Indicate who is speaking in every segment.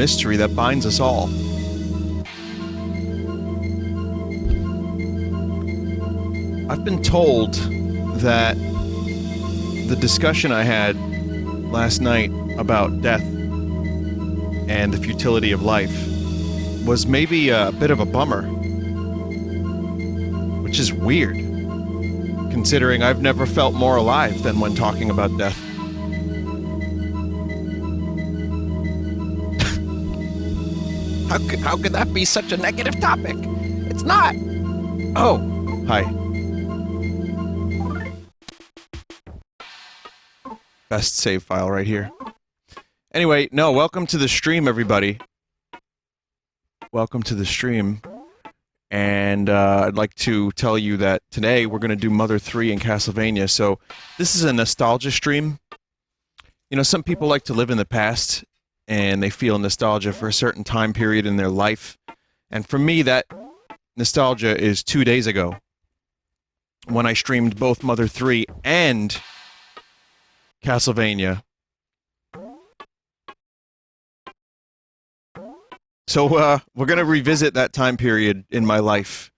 Speaker 1: mystery that binds us all. I've been told that the discussion I had last night about death and the futility of life was maybe a bit of a bummer. Which is weird, considering I've never felt more alive than when talking about death. How could that be such a negative topic? It's not! Oh, hi. Best save file right here. Anyway, no, welcome to the stream, everybody. Welcome to the stream. And I'd like to tell you that today we're going to do Mother 3 in Castlevania, so this is a nostalgia stream. You know, some people like to live in the past, and they feel nostalgia for a certain time period in their life. And for me, that nostalgia is 2 days ago, when I streamed both Mother 3 and Castlevania. So, we're gonna revisit that time period in my life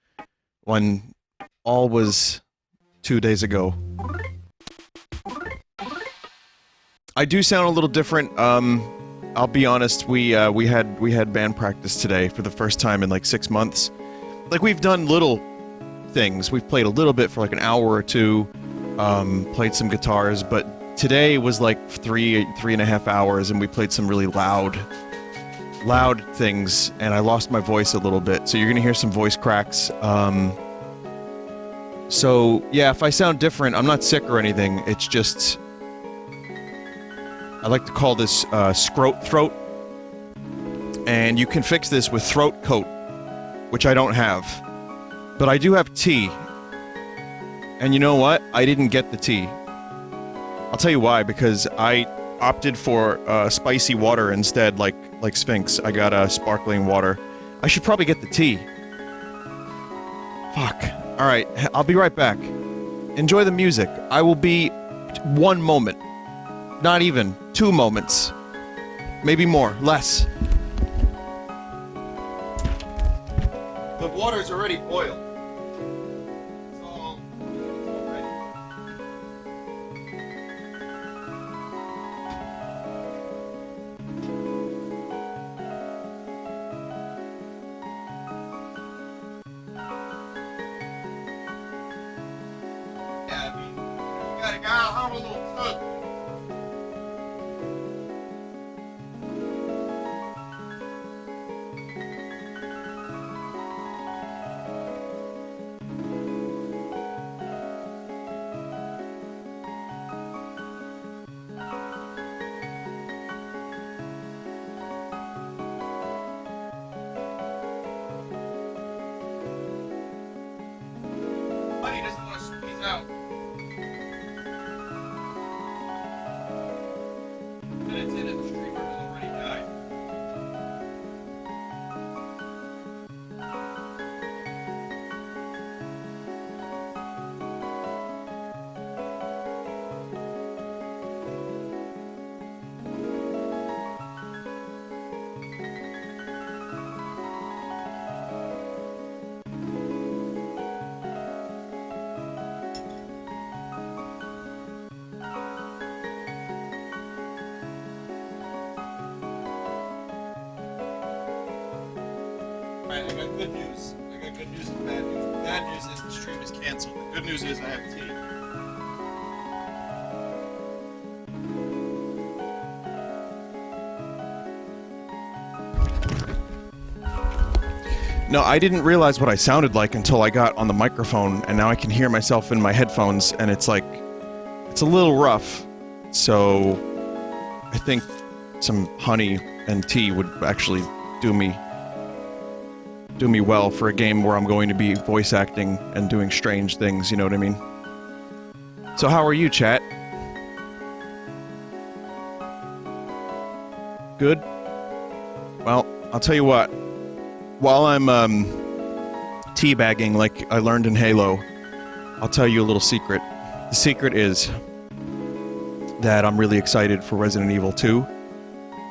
Speaker 1: when all was 2 days ago. I do sound a little different. I'll be honest, we had band practice today for the first time in like 6 months. Like, we've done little things. We've played a little bit for like an hour or two, played some guitars, but today was like three and a half hours, and we played some really loud things, and I lost my voice a little bit, so you're gonna hear some voice cracks. So yeah, if I sound different, I'm not sick or anything, it's just... I like to call this scrote throat, and you can fix this with throat coat, which I don't have. But I do have tea, and you know what? I didn't get the tea. I'll tell you why, because I opted for spicy water instead, like Sphinx. I got sparkling water. I should probably get the tea. Fuck. Alright, I'll be right back. Enjoy the music. I will be 1 moment. Not even. 2 moments. Maybe more. Less. The water's already boiled. I got good news. I got good news and bad news. The bad news is the stream is canceled. The good news is I have tea. No, I didn't realize what I sounded like until I got on the microphone, and now I can hear myself in my headphones, and it's like... it's a little rough. So... I think some honey and tea would actually do me well for a game where I'm going to be voice acting and doing strange things, you know what I mean? So how are you, chat? Good? Well, I'll tell you what. While I'm, teabagging like I learned in Halo, I'll tell you a little secret. The secret is that I'm really excited for Resident Evil 2.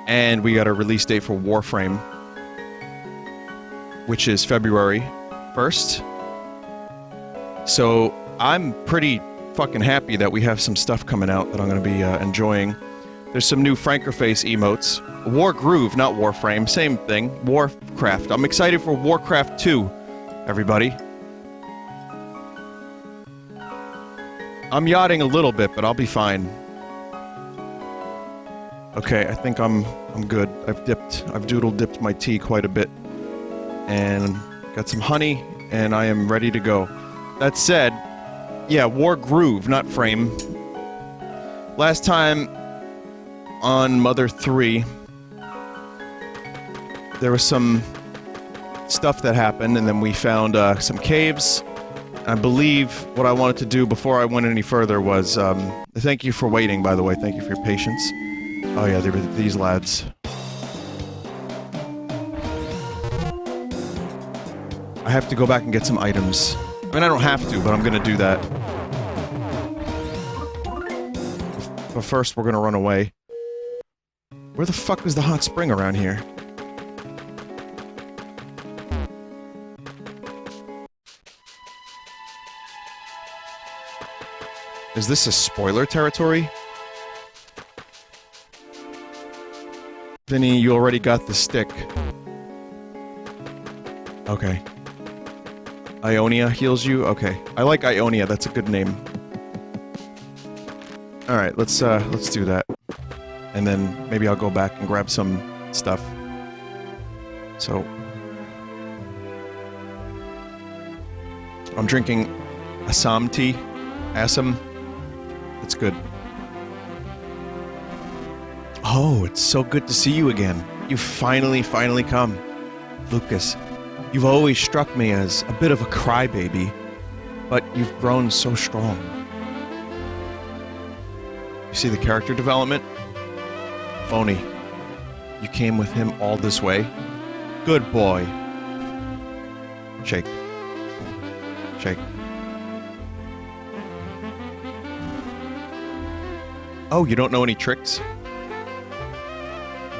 Speaker 1: And we got a release date for Warframe, which is February 1st. So I'm pretty fucking happy that we have some stuff coming out that I'm going to be enjoying. There's some new Frankerface emotes. Wargroove, not Warframe, same thing. Warcraft. I'm excited for Warcraft 2, everybody. I'm yachting a little bit, but I'll be fine. Okay, I think I'm good. I've doodle dipped my tea quite a bit. And got some honey, and I am ready to go. That said, yeah, Wargroove, not Frame. Last time on Mother 3, there was some stuff that happened, and then we found some caves. I believe what I wanted to do before I went any further was, thank you for waiting, by the way. Thank you for your patience. Oh yeah, they were these lads. I have to go back and get some items. I mean, I don't have to, but I'm gonna do that. But first, we're gonna run away. Where the fuck is the hot spring around here? Is this a spoiler territory? Vinny, you already got the stick. Okay. Ionia heals you? Okay. I like Ionia, that's a good name. Alright, let's do that. And then maybe I'll go back and grab some stuff. So... I'm drinking Assam tea. Assam. It's good. Oh, it's so good to see you again. You finally come. Lucas, you've always struck me as a bit of a crybaby, but you've grown so strong. You see the character development? Phony. You came with him all this way? Good boy. Shake. Shake. Oh, you don't know any tricks?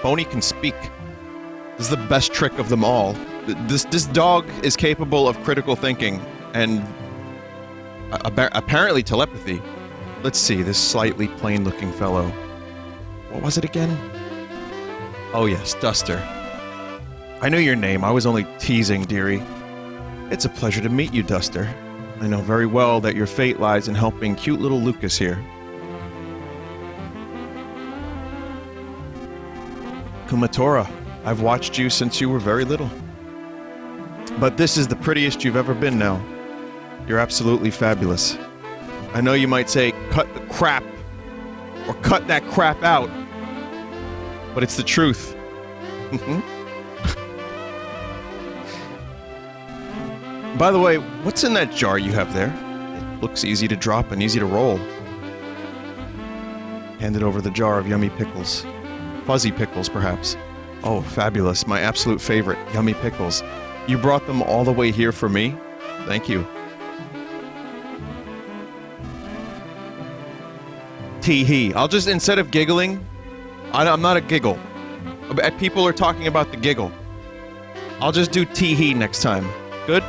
Speaker 1: Boney can speak. This is the best trick of them all. This dog is capable of critical thinking and apparently telepathy. Let's see, this slightly plain-looking fellow. What was it again? Oh yes, Duster. I know your name. I was only teasing, dearie. It's a pleasure to meet you, Duster. I know very well that your fate lies in helping cute little Lucas here. Kumatora, I've watched you since you were very little. But this is the prettiest you've ever been now. You're absolutely fabulous. I know you might say, cut the crap, or cut that crap out, but it's the truth. By the way, what's in that jar you have there? It looks easy to drop and easy to roll. Handed over the jar of yummy pickles. Fuzzy pickles, perhaps. Oh, fabulous. My absolute favorite. Yummy pickles. You brought them all the way here for me? Thank you. Tee-hee. I'll just, instead of giggling, I'm not a giggle. People are talking about the giggle. I'll just do tee-hee next time. Good?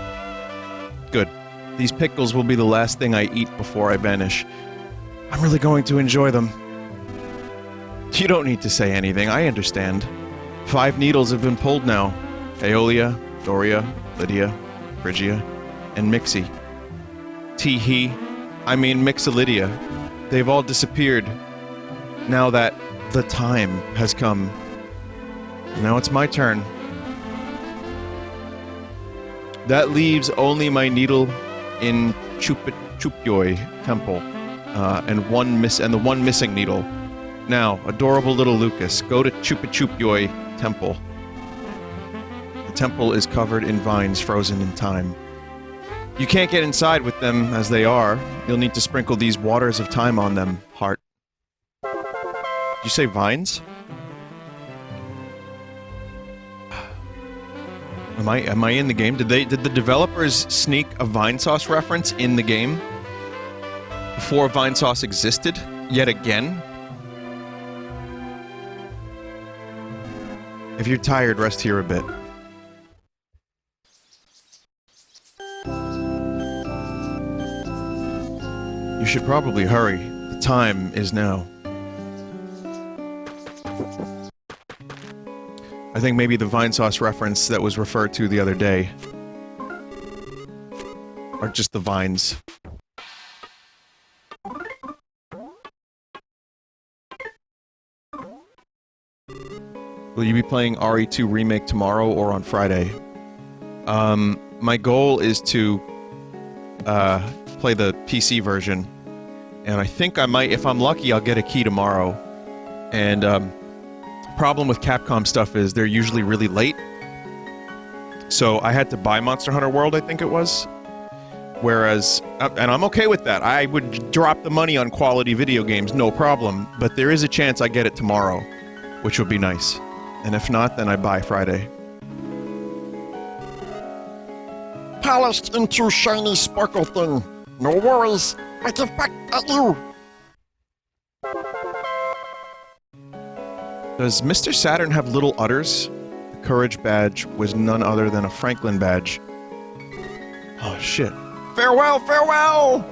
Speaker 1: Good. These pickles will be the last thing I eat before I vanish. I'm really going to enjoy them. You don't need to say anything, I understand. 5 needles have been pulled now. Aeolia, Doria, Lydia, Phrygia, and Mixie. Tee-hee. I mean Mixolydia. They've all disappeared. Now that the time has come. Now it's my turn. That leaves only my needle in Chupyoi Temple, and the one missing needle. Now, adorable little Lucas, go to Chupyoi Temple. The temple is covered in vines frozen in time. You can't get inside with them as they are. You'll need to sprinkle these waters of time on them, heart. Did you say vines? Am I in the game? Did the developers sneak a Vinesauce reference in the game? Before Vinesauce existed? Yet again? If you're tired, rest here a bit. You should probably hurry. The time is now. I think maybe the Vinesauce reference that was referred to the other day. Or just the vines. Will you be playing RE2 Remake tomorrow or on Friday? My goal is to play the PC version. And I think I might, if I'm lucky, I'll get a key tomorrow. And problem with Capcom stuff is they're usually really late. So I had to buy Monster Hunter World, I think it was. Whereas, and I'm okay with that. I would drop the money on quality video games, no problem. But there is a chance I get it tomorrow, which would be nice. And if not, then I buy Friday.
Speaker 2: Polished into shiny sparkle thing. No worries. I give back at you.
Speaker 1: Does Mr. Saturn have little udders? The Courage badge was none other than a Franklin badge. Oh, shit.
Speaker 2: Farewell, farewell!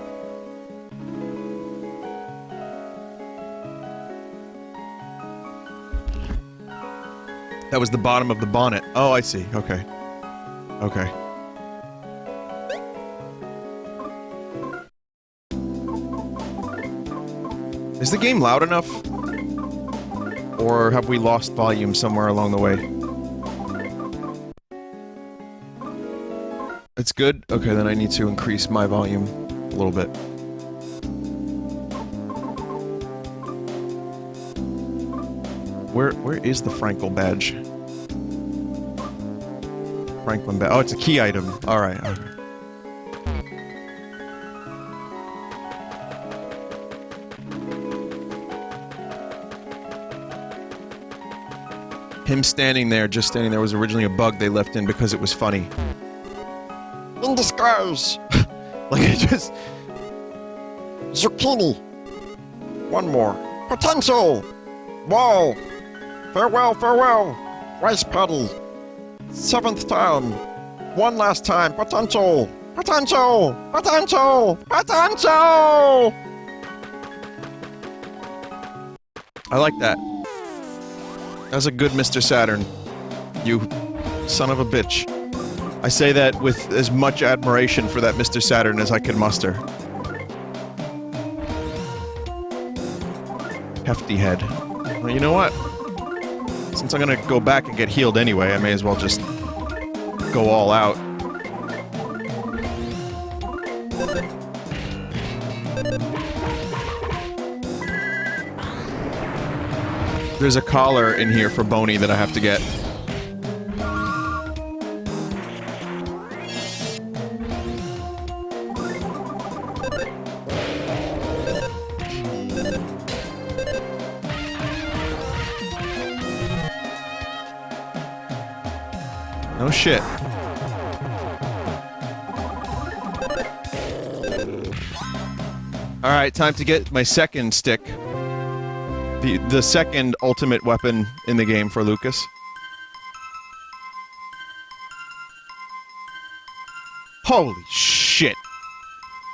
Speaker 1: That was the bottom of the bonnet. Oh, I see. Okay. Okay. Is the game loud enough? Or have we lost volume somewhere along the way? It's good? Okay, then I need to increase my volume a little bit. Where is the Frankel badge? Franklin badge. Oh, it's a key item. Alright, okay. Him standing there, just standing there, was originally a bug they left in because it was funny.
Speaker 2: In disguise!
Speaker 1: Like, it just...
Speaker 2: Zucchini! One more. Potential! Whoa! Farewell, farewell! Rice patty! 7th time! One last time! Potential! Potential! Potential! Potential!
Speaker 1: I like that. That's a good Mr. Saturn. You son of a bitch. I say that with as much admiration for that Mr. Saturn as I can muster. Hefty head. Well, you know what? Since I'm gonna go back and get healed anyway, I may as well just go all out. There's a collar in here for Boney that I have to get. No shit. Alright, time to get my second stick. The second ultimate weapon in the game for Lucas. Holy shit.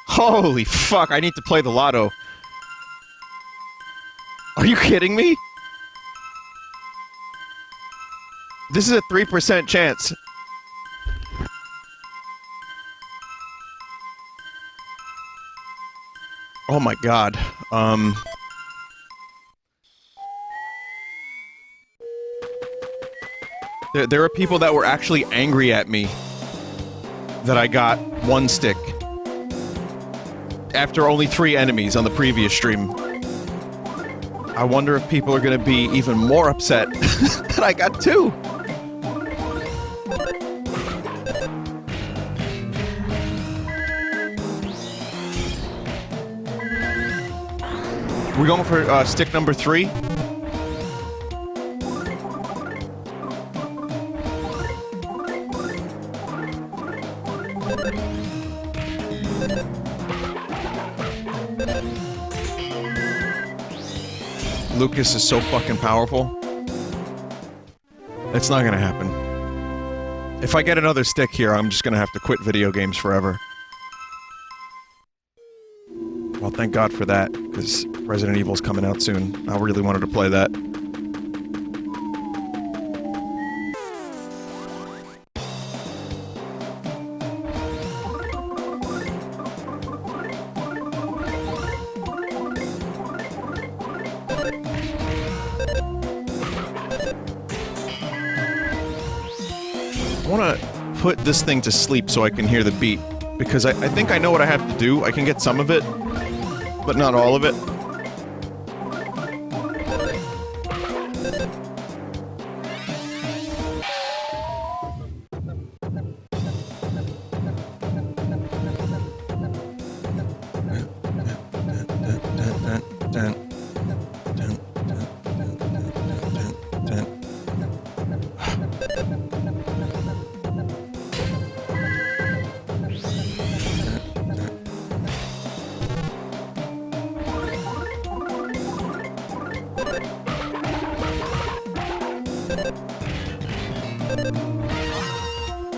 Speaker 1: Holy fuck, I need to play the lotto. Are you kidding me? This is a 3% chance. Oh my god. There are people that were actually angry at me that I got one stick after only 3 enemies on the previous stream. I wonder if people are gonna be even more upset that I got 2. We're going for stick number 3. Lucas is so fucking powerful. It's not gonna happen. If I get another stick here, I'm just gonna have to quit video games forever. Well, thank God for that, because Resident Evil's coming out soon. I really wanted to play that. I want to put this thing to sleep so I can hear the beat, because I think I know what I have to do. I can get some of it, but not all of it.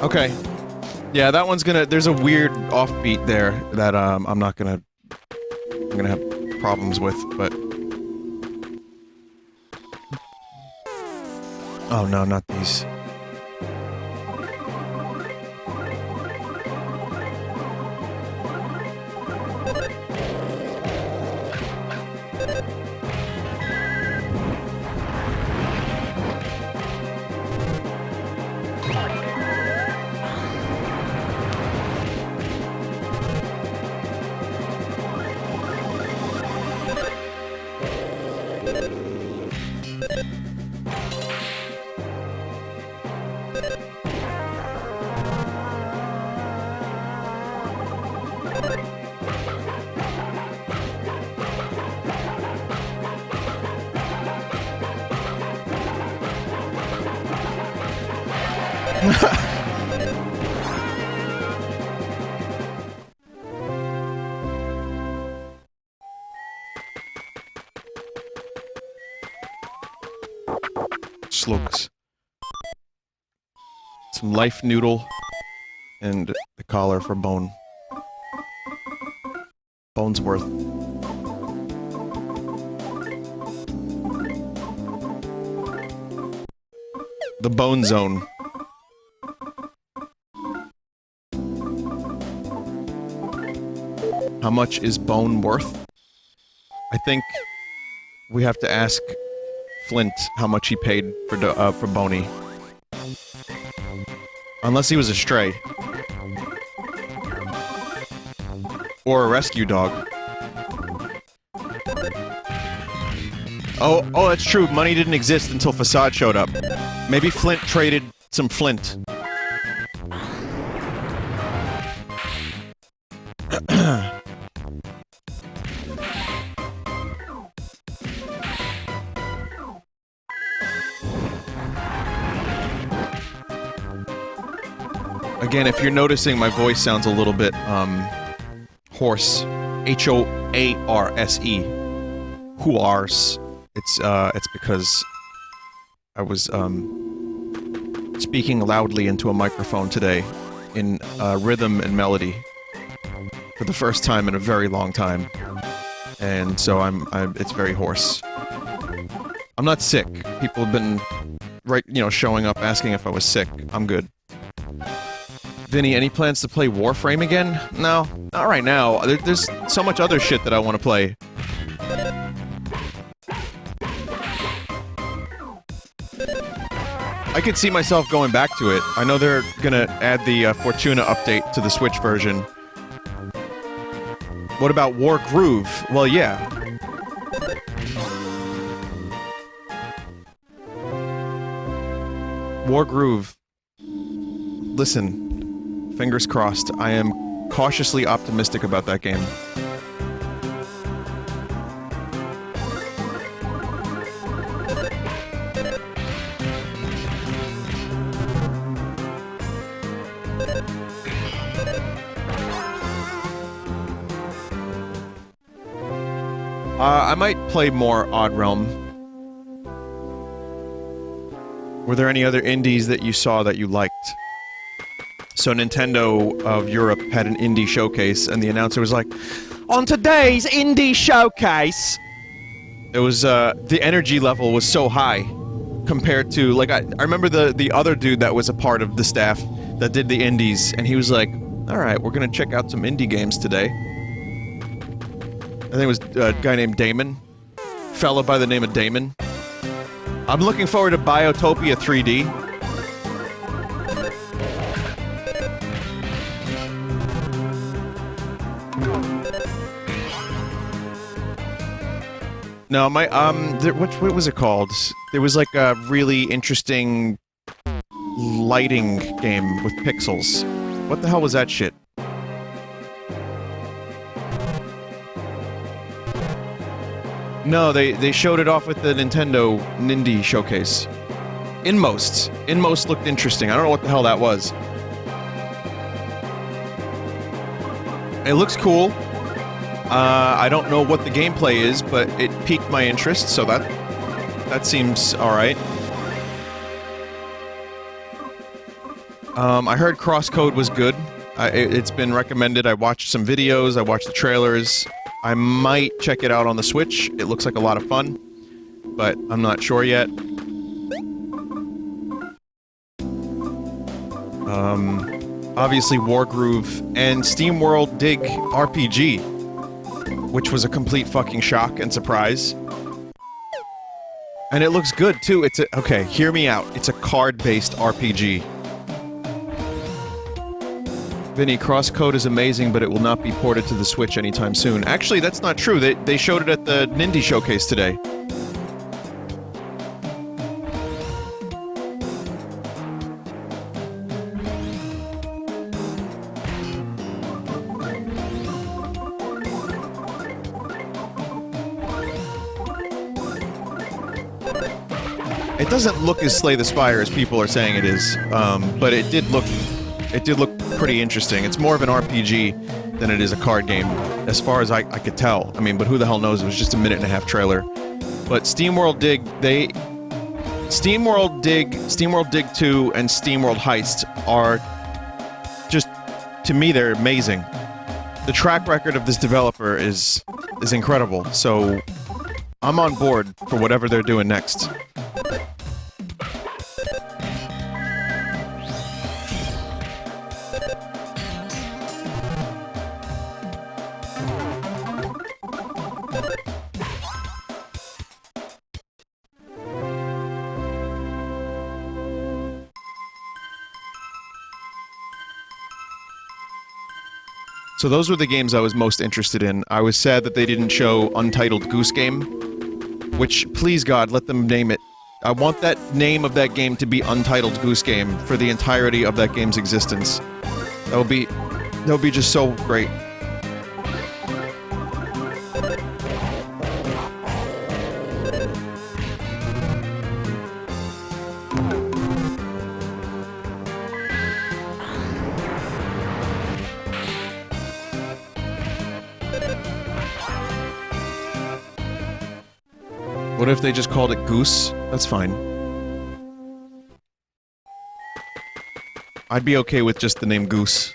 Speaker 1: Okay. Yeah, that one's gonna... There's a weird offbeat there that, I'm gonna have problems with, but... Oh no, not these. Slugs. Some life noodle and the collar for Bone. Bone's worth. The Bone Zone. How much is Bone worth? I think we have to ask Flint how much he paid for Boney. Unless he was a stray. Or a rescue dog. Oh, that's true. Money didn't exist until Facade showed up. Maybe Flint traded some Flint. Again, if you're noticing my voice sounds a little bit, hoarse. H-O-A-R-S-E. Hoarse. It's because I was, speaking loudly into a microphone today in, rhythm and melody for the first time in a very long time. And so it's very hoarse. I'm not sick. People have been, showing up asking if I was sick. I'm good. Vinny, any plans to play Warframe again? No, not right now. There's so much other shit that I want to play. I could see myself going back to it. I know they're gonna add the Fortuna update to the Switch version. What about Wargroove? Well, yeah. Wargroove. Listen. Fingers crossed. I am cautiously optimistic about that game. I might play more Odd Realm. Were there any other indies that you saw that you liked? So Nintendo of Europe had an indie showcase, and the announcer was like, "On today's indie showcase," it was the energy level was so high compared to like I remember the other dude that was a part of the staff that did the indies, and he was like, "All right, we're gonna check out some indie games today." I think it was a guy named Damon, fella by the name of Damon. I'm looking forward to Biotopia 3D. No, my, what was it called? There was like a really interesting lighting game with pixels. What the hell was that shit? No, they showed it off with the Nintendo Indie Showcase. Inmost. Inmost looked interesting. I don't know what the hell that was. It looks cool. I don't know what the gameplay is, but it piqued my interest, so that seems alright. I heard Crosscode was good. It's been recommended. I watched some videos, I watched the trailers. I might check it out on the Switch. It looks like a lot of fun, but I'm not sure yet. Obviously Wargroove and SteamWorld Dig RPG, which was a complete fucking shock and surprise. And it looks good, too. It's a... Okay, hear me out. It's a card-based RPG. Vinny, Crosscode is amazing, but it will not be ported to the Switch anytime soon. Actually, that's not true. They showed it at the Nindy Showcase today. It doesn't look as Slay the Spire as people are saying it is, but it did look pretty interesting. It's more of an RPG than it is a card game, as far as I could tell. I mean, but who the hell knows? It was just a minute-and-a-half trailer. But SteamWorld Dig, SteamWorld Dig 2, and SteamWorld Heist are just, to me, they're amazing. The track record of this developer is incredible, so I'm on board for whatever they're doing next. So those were the games I was most interested in. I was sad that they didn't show Untitled Goose Game, which, please God, let them name it. I want that name of that game to be Untitled Goose Game for the entirety of that game's existence. That would be just so great. What if they just called it Goose? That's fine. I'd be okay with just the name Goose.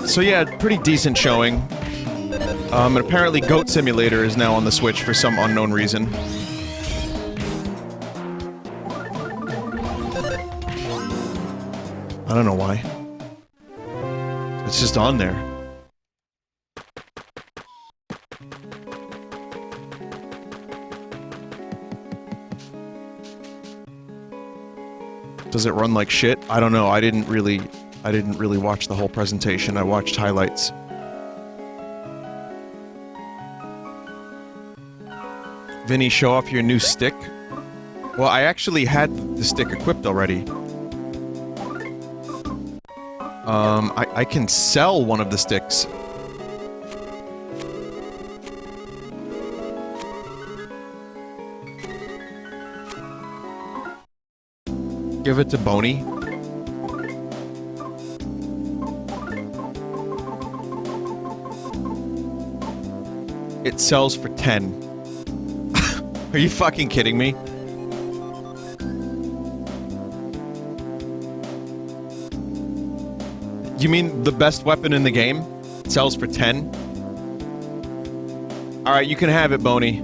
Speaker 1: So yeah, pretty decent showing. And apparently Goat Simulator is now on the Switch for some unknown reason. I don't know why. It's just on there. Does it run like shit? I don't know. I didn't really watch the whole presentation. I watched highlights. Vinny, show off your new stick? Well, I actually had the stick equipped already. I can sell one of the sticks. Give it to Boney. It sells for 10. Are you fucking kidding me? You mean the best weapon in the game sells for 10? Alright, you can have it, Boney.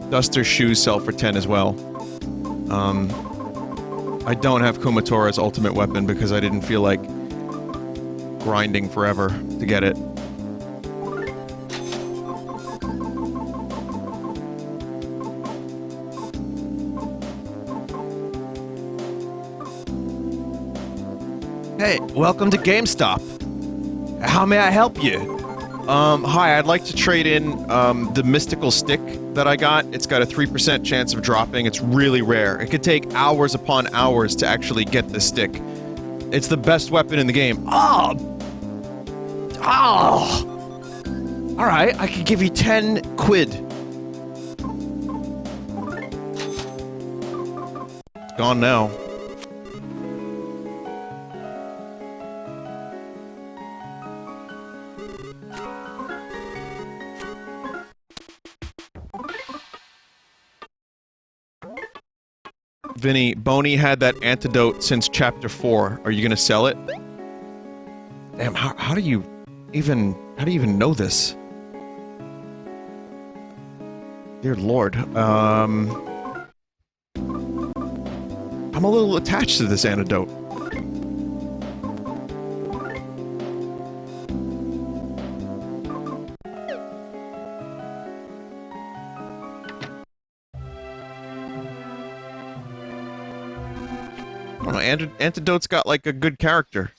Speaker 1: Duster's shoes sell for 10 as well. I don't have Kumatora's ultimate weapon because I didn't feel like grinding forever to get it. Hey, welcome to GameStop. How may I help you? Hi, I'd like to trade in, the mystical stick that I got. It's got a 3% chance of dropping. It's really rare. It could take hours upon hours to actually get this stick. It's the best weapon in the game. Oh! Oh! Alright, I could give you 10 quid. It's gone now. Vinny, Boney had that antidote since chapter 4. Are you gonna sell it? Damn, how do you even know this? Dear Lord, I'm a little attached to this antidote. I don't know, Antidote's got, like, a good character.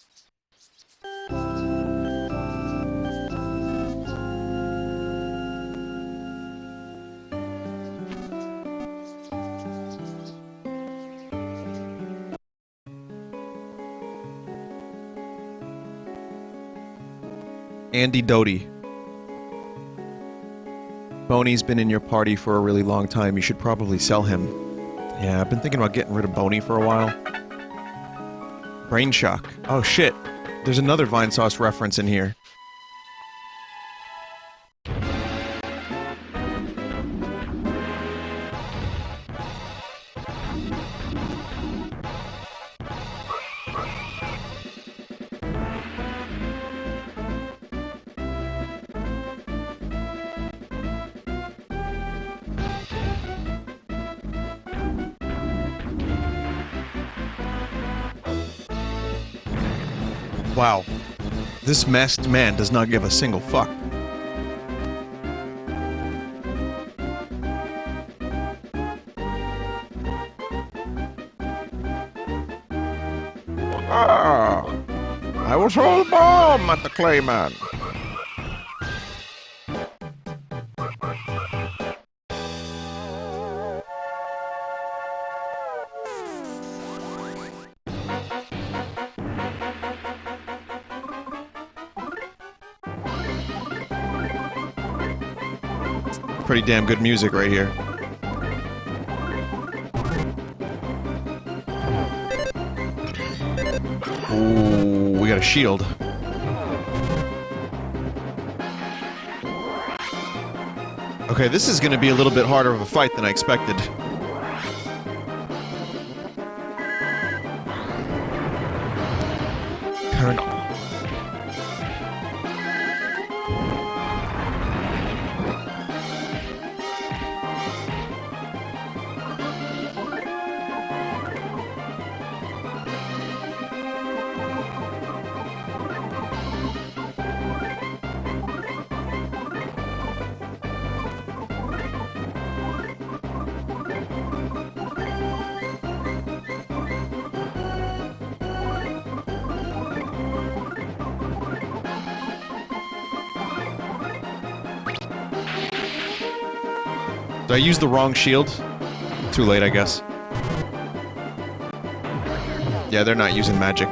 Speaker 1: Andy Doty. Boney's been in your party for a really long time. You should probably sell him. Yeah, I've been thinking about getting rid of Boney for a while. Brain shock. Oh shit. There's another Vinesauce reference in here. Wow. This masked man does not give a single fuck.
Speaker 2: Ah, I was all bomb at the Clayman.
Speaker 1: Pretty damn good music right here. Ooh, we got a shield. Okay, this is gonna be a little bit harder of a fight than I expected. Colonel. Did I use the wrong shield? Too late, I guess. Yeah, they're not using magic.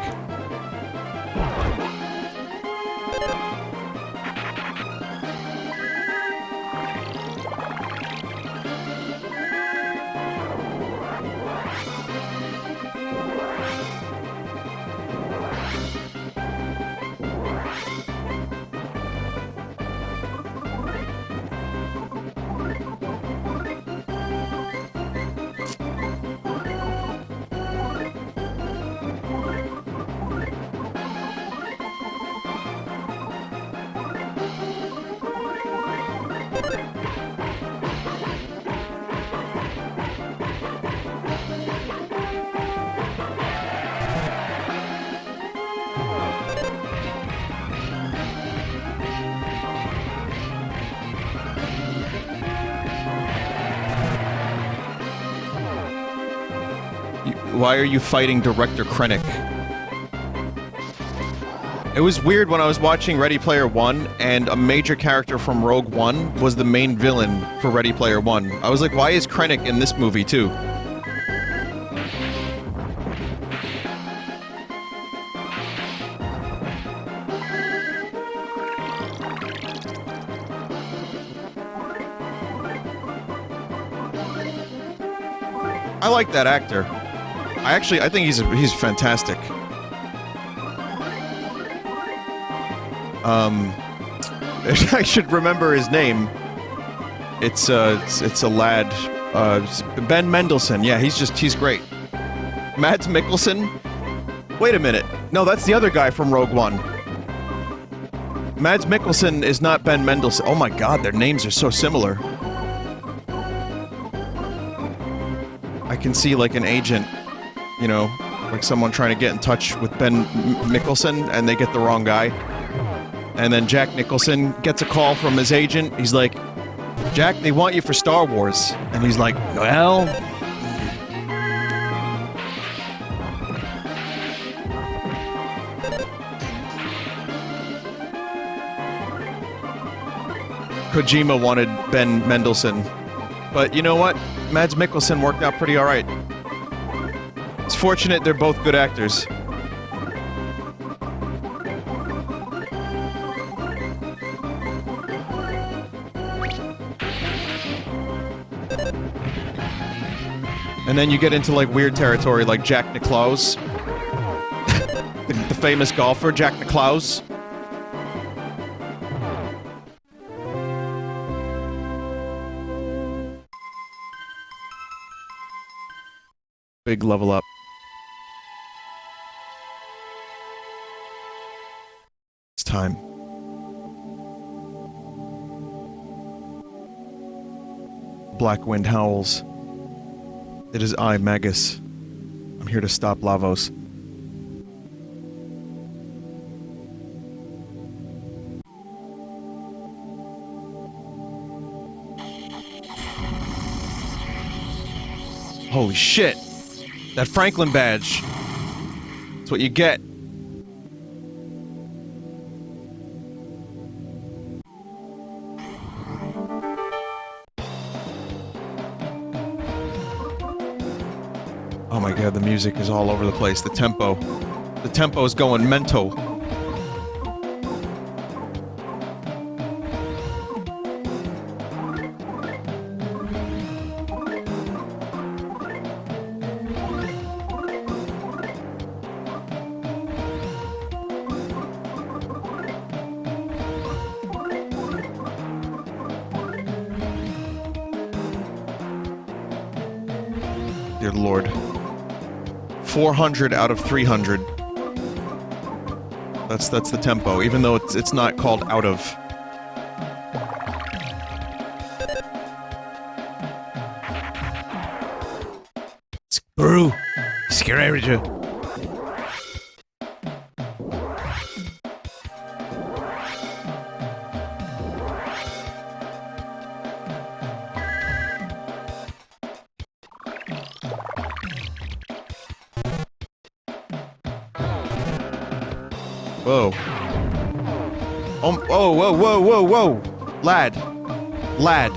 Speaker 1: Why are you fighting Director Krennic? It was weird when I was watching Ready Player One, and a major character from Rogue One was the main villain for Ready Player One. I was like, why is Krennic in this movie too? I like that actor. I think he's fantastic. I should remember his name. It's a lad. Ben Mendelsohn. Yeah, he's great. Mads Mikkelsen? Wait a minute. No, that's the other guy from Rogue One. Mads Mikkelsen is not Ben Mendelsohn. Oh my god, their names are so similar. I can see like an agent, you know, like someone trying to get in touch with Ben Mikkelsen and they get the wrong guy. And then Jack Nicholson gets a call from his agent. He's like, Jack, they want you for Star Wars. And he's like, well... Kojima wanted Ben Mendelsohn. But you know what? Mads Mikkelsen worked out pretty alright. It's fortunate they're both good actors. And then you get into like weird territory like Jack Nicklaus. the famous golfer, Jack Nicklaus. Big level up. It's time. Black wind howls. It is I, Magus. I'm here to stop Lavos. Holy shit! That Franklin badge. That's what you get. Oh my god, the music is all over the place. The tempo. The tempo is going mental. Dear Lord. 400 out of 300. That's the tempo, even though it's not called out of. Screw. Scary. Whoa. Oh, whoa, whoa, whoa, whoa! Lad. Lad.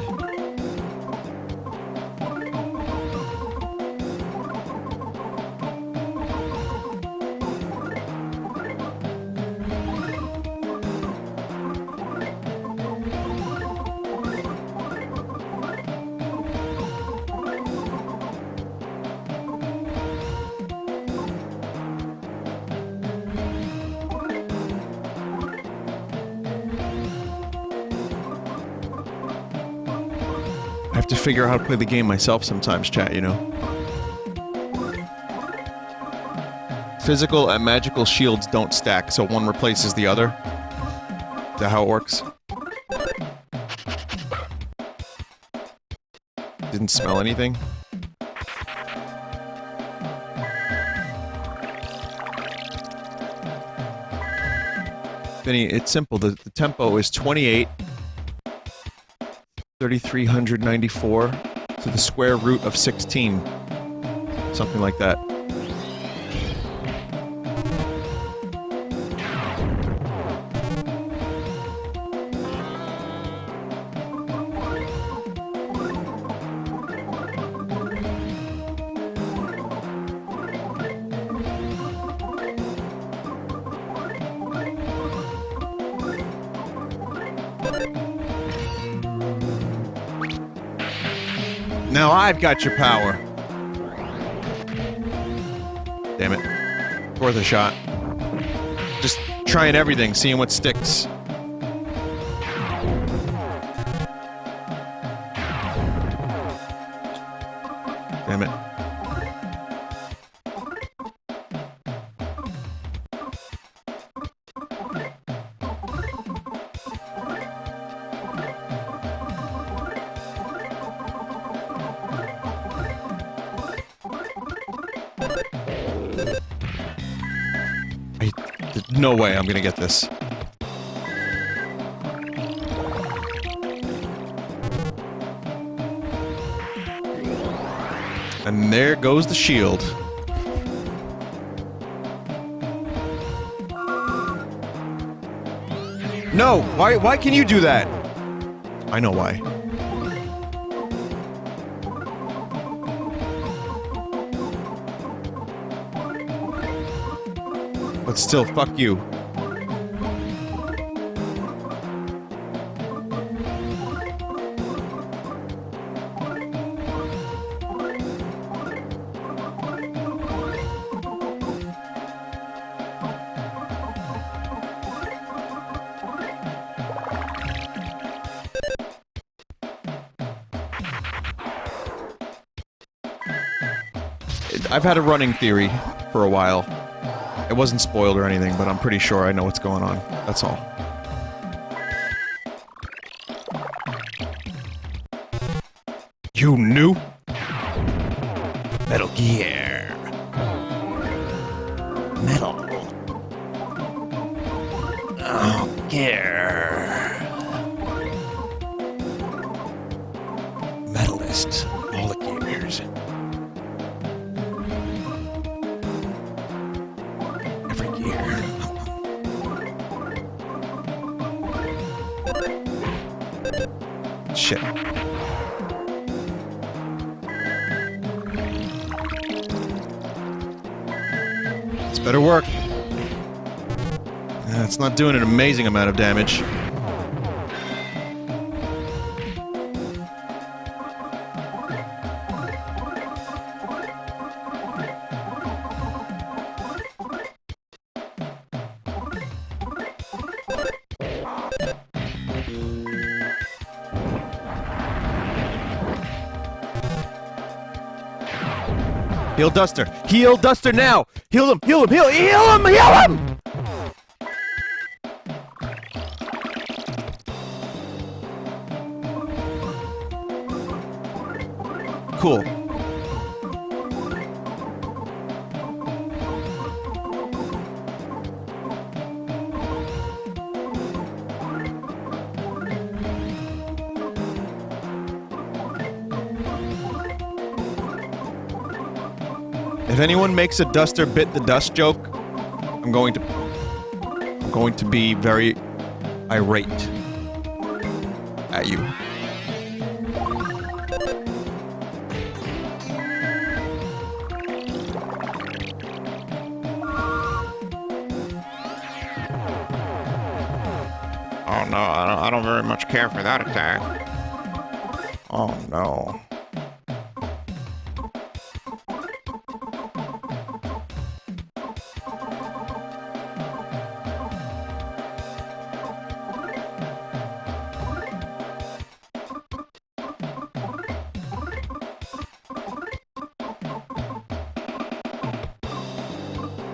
Speaker 1: have to figure out how to play the game myself sometimes, chat, you know? Physical and magical shields don't stack, so one replaces the other. Is that how it works? Didn't smell anything? Vinny, it's simple. The tempo is 28, 3,394 to the square root of 16. Something like that. Now I've got your power. Damn it. Worth a shot. Just trying everything, seeing what sticks. Damn it. No way I'm gonna get this. And there goes the shield. No! Why can you do that? I know why. But still, fuck you. I've had a running theory for a while. It wasn't spoiled or anything, but I'm pretty sure I know what's going on. That's all. You knew? Metal Gear. Metal. Oh, Gear. Metalist. All the gears. Shit. This better work. It's not doing an amazing amount of damage. Heal Duster! Heal Duster now! Heal him! Heal him! Heal him! Heal him! Cool. If anyone makes a Duster bit the dust joke, I'm going to be very irate at you. Oh no, I don't very much care for that attack. Oh no.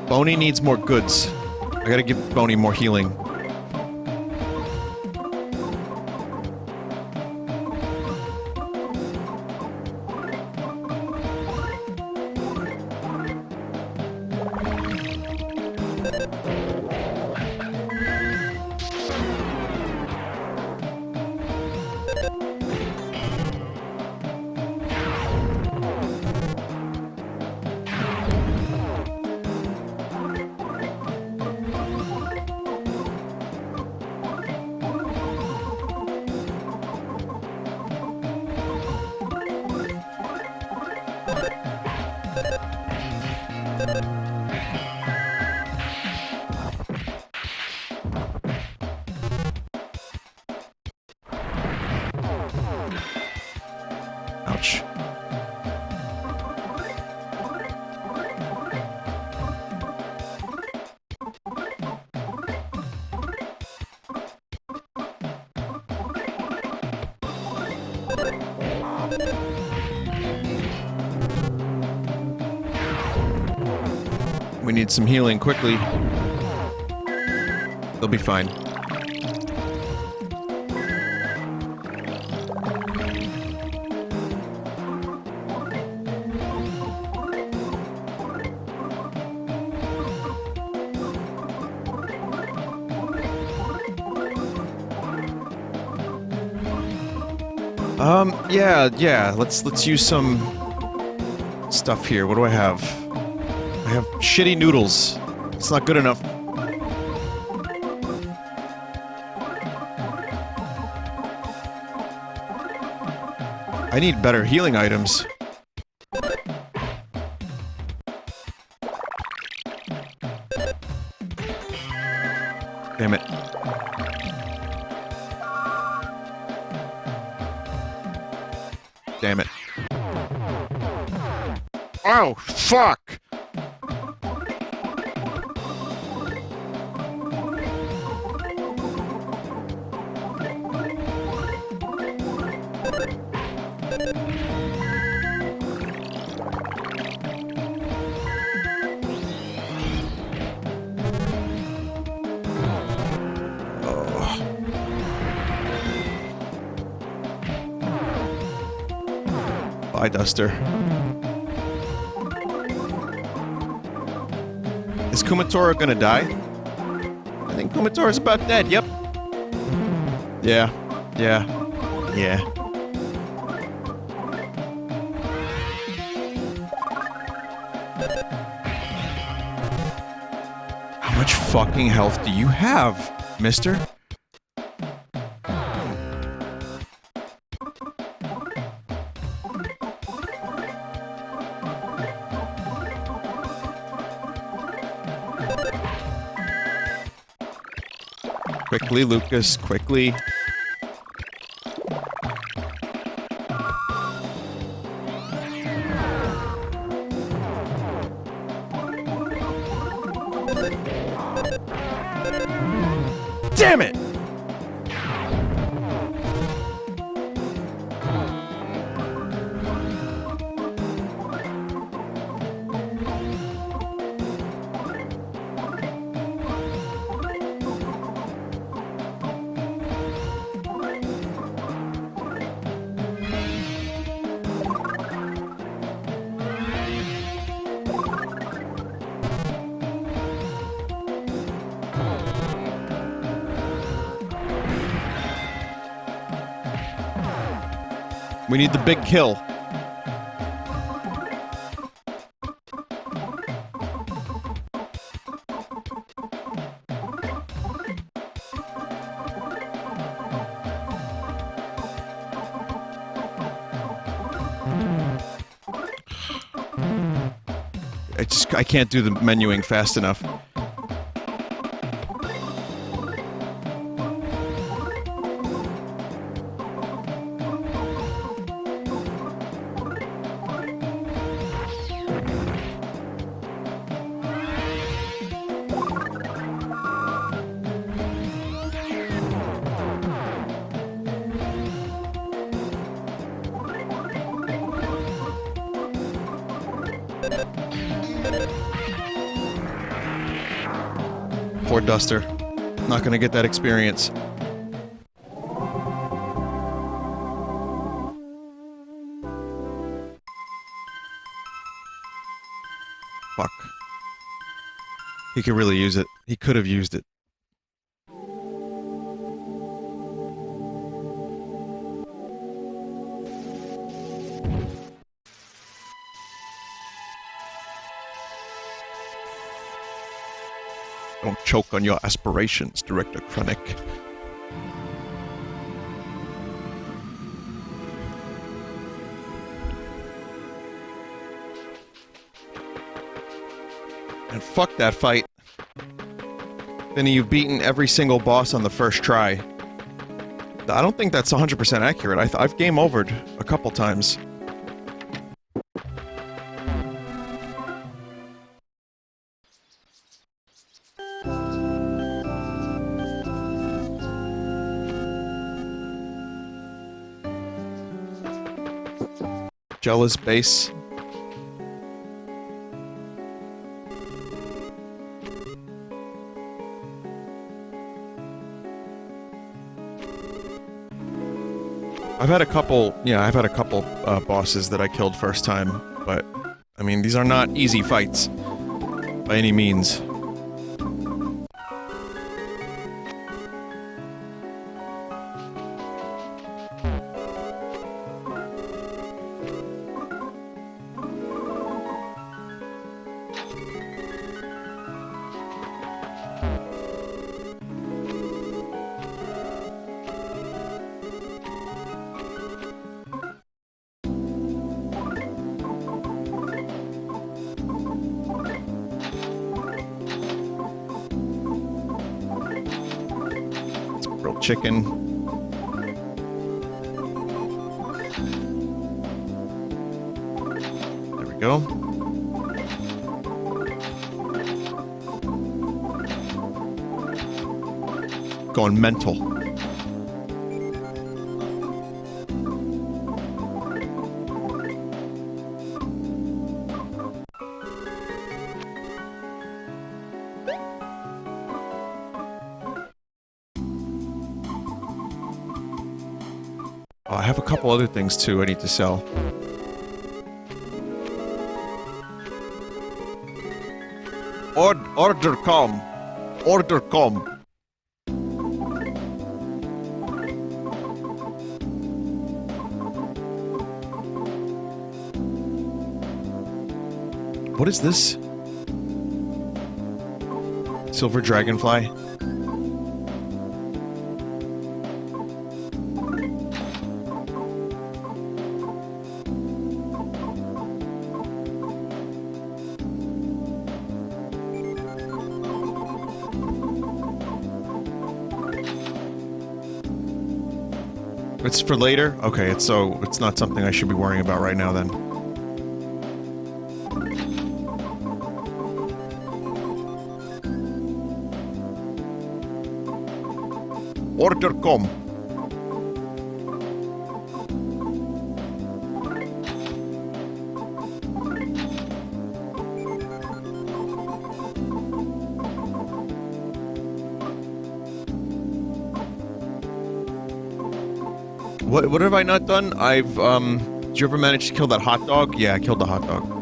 Speaker 1: Boney needs more goods. I gotta give Boney more healing. Ouch. We need some healing quickly. They'll be fine. Yeah. Let's use some stuff here. What do I have? I have shitty noodles. It's not good enough. I need better healing items. Damn it. Damn it. Oh, fuck! Bye, Duster. Is Kumatora gonna die? I think Kumatora's about dead, yep. Yeah. How much fucking health do you have, mister? Quickly, Lucas, quickly. Damn it! We need the big kill. I can't do the menuing fast enough. Poor Duster. Not gonna get that experience. Fuck. He could really use it. He could have used it. Don't choke on your aspirations, Director Krennic. And fuck that fight. Vinny, you've beaten every single boss on the first try. I don't think that's 100% accurate. I've game overed a couple times. Jealous base. I've had a couple bosses that I killed first time, but, I mean, these are not easy fights, by any means. Chicken. There we go. Going mental. I have a couple other things too I need to sell. Order come. Order come. What is this? Silver dragonfly? It's for later? Okay, it's not something I should be worrying about right now then. Order come. What have I not done? Did you ever manage to kill that hot dog? Yeah, I killed the hot dog.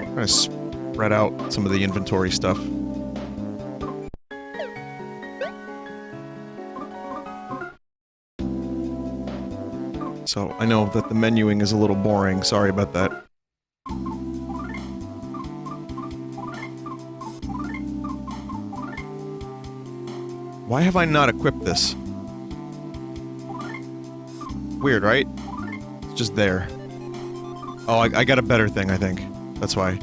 Speaker 1: I'm gonna spread out some of the inventory stuff. So, I know that the menuing is a little boring, sorry about that. Why have I not equipped this? Weird, right? It's just there. Oh, I got a better thing, I think. That's why.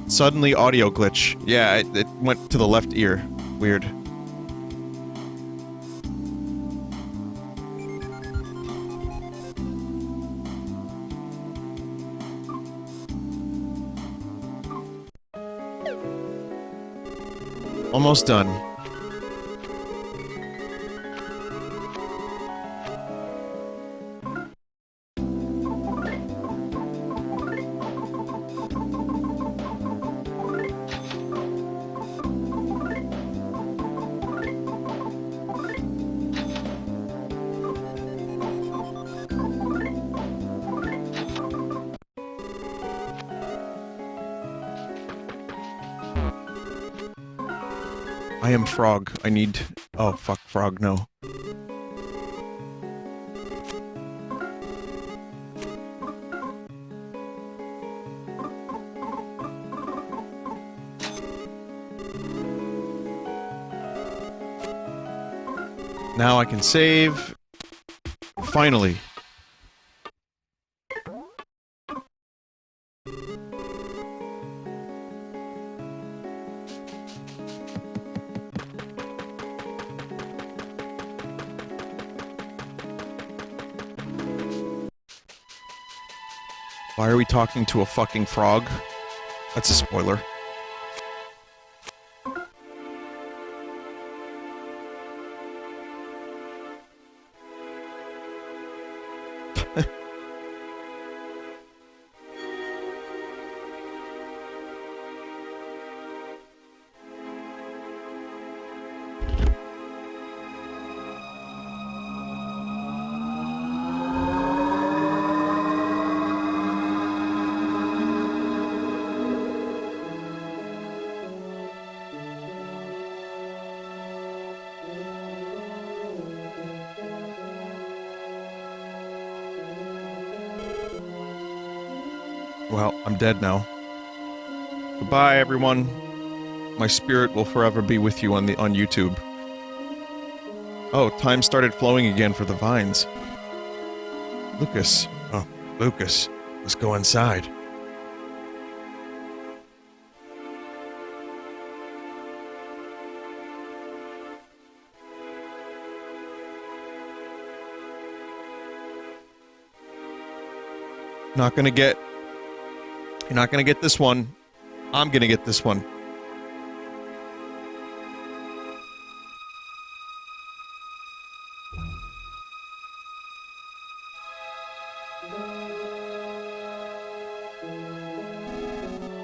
Speaker 1: Suddenly audio glitch. Yeah, it went to the left ear. Weird. Almost done. I am frog. I need... Oh, fuck, frog, no. Now I can save. Finally. Why are we talking to a fucking frog? That's a spoiler. Well, I'm dead now. Goodbye, everyone. My spirit will forever be with you on YouTube. Oh, time started flowing again for the vines. Lucas. Oh, Lucas. Let's go inside. Not gonna get... You're not gonna get this one. I'm gonna get this one.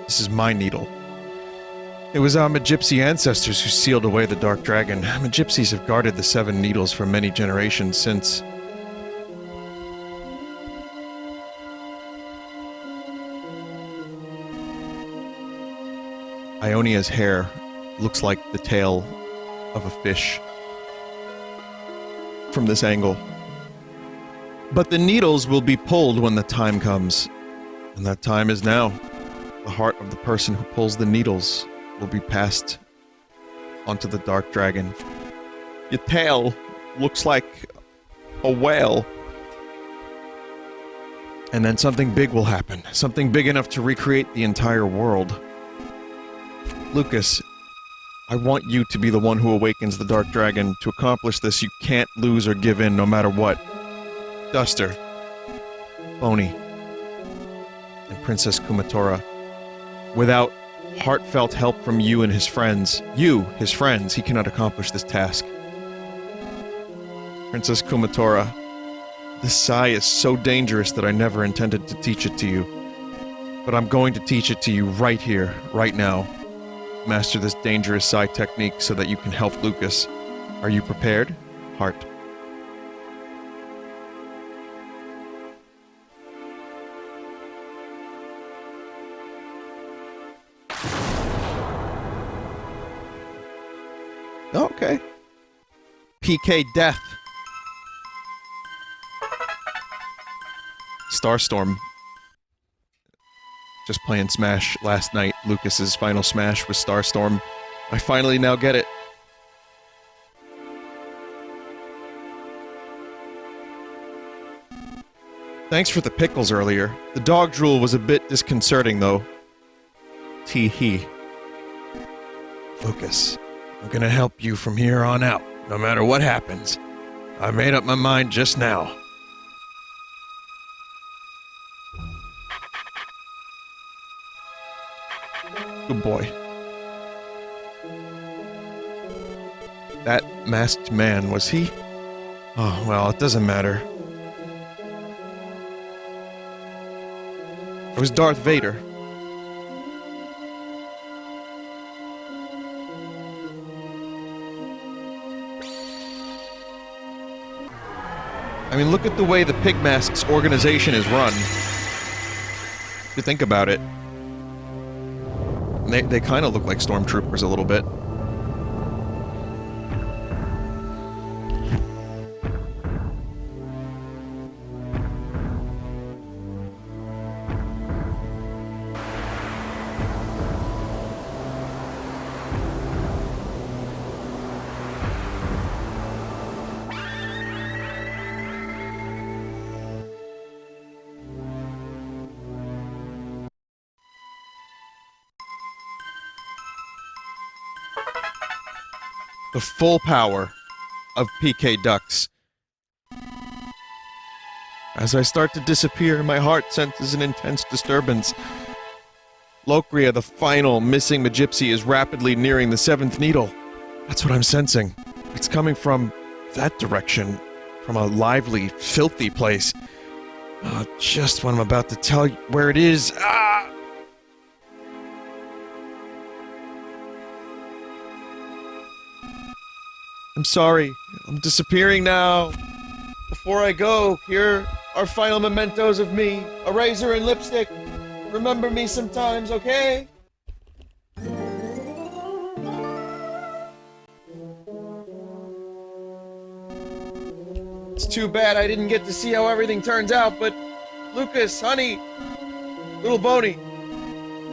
Speaker 1: This is my needle. It was our Magypsy ancestors who sealed away the Dark Dragon. Magypsies have guarded the 7 needles for many generations since. Ionia's hair looks like the tail of a fish from this angle. But the needles will be pulled when the time comes. And that time is now. The heart of the person who pulls the needles will be passed onto the Dark Dragon. Your tail looks like a whale. And then something big will happen. Something big enough to recreate the entire world. Lucas, I want you to be the one who awakens the Dark Dragon. To accomplish this, you can't lose or give in no matter what. Duster, Boney, and Princess Kumatora. Without heartfelt help from you and his friends, he cannot accomplish this task. Princess Kumatora, this Sai is so dangerous that I never intended to teach it to you. But I'm going to teach it to you right here, right now. Master this dangerous Sai technique so that you can help Lucas. Are you prepared? Heart. Okay. PK Death. Starstorm. Just playing Smash last night. Lucas's final Smash was Starstorm. I finally now get it. Thanks for the pickles earlier. The dog drool was a bit disconcerting, though. Tee-hee. Lucas, I'm gonna help you from here on out, no matter what happens. I made up my mind just now. Good boy. That masked man, was he? Oh, well, it doesn't matter. It was Darth Vader. I mean, look at the way the Pigmask's organization is run. If you think about it. They kind of look like stormtroopers a little bit. The full power of PK Ducks. As I start to disappear, my heart senses an intense disturbance. Lokria, the final missing Magypsy, is rapidly nearing the 7th needle. That's what I'm sensing. It's coming from that direction, from a lively, filthy place. Just when I'm about to tell you where it is. Ah! I'm sorry. I'm disappearing now. Before I go, here are final mementos of me. A razor and lipstick. Remember me sometimes, okay? It's too bad I didn't get to see how everything turns out, but Lucas, honey, little Boney,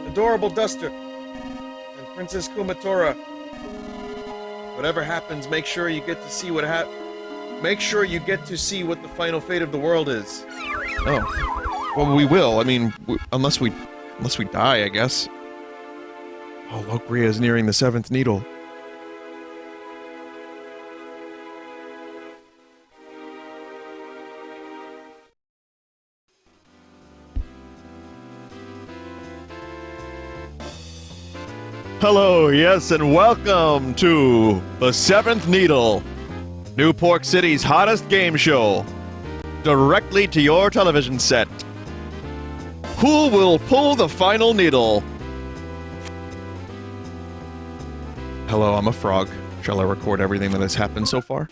Speaker 1: adorable Duster, and Princess Kumatora. Whatever happens, make sure you get to see what make sure you get to see what the final fate of the world is. Oh. Well, we will. I mean, unless we die, I guess. Oh, Lokria is nearing the 7th needle. Hello, yes, and welcome to the 7th Needle, New Pork City's hottest game show, directly to your television set. Who will pull the final needle? Hello, I'm a frog. Shall I record everything that has happened so far?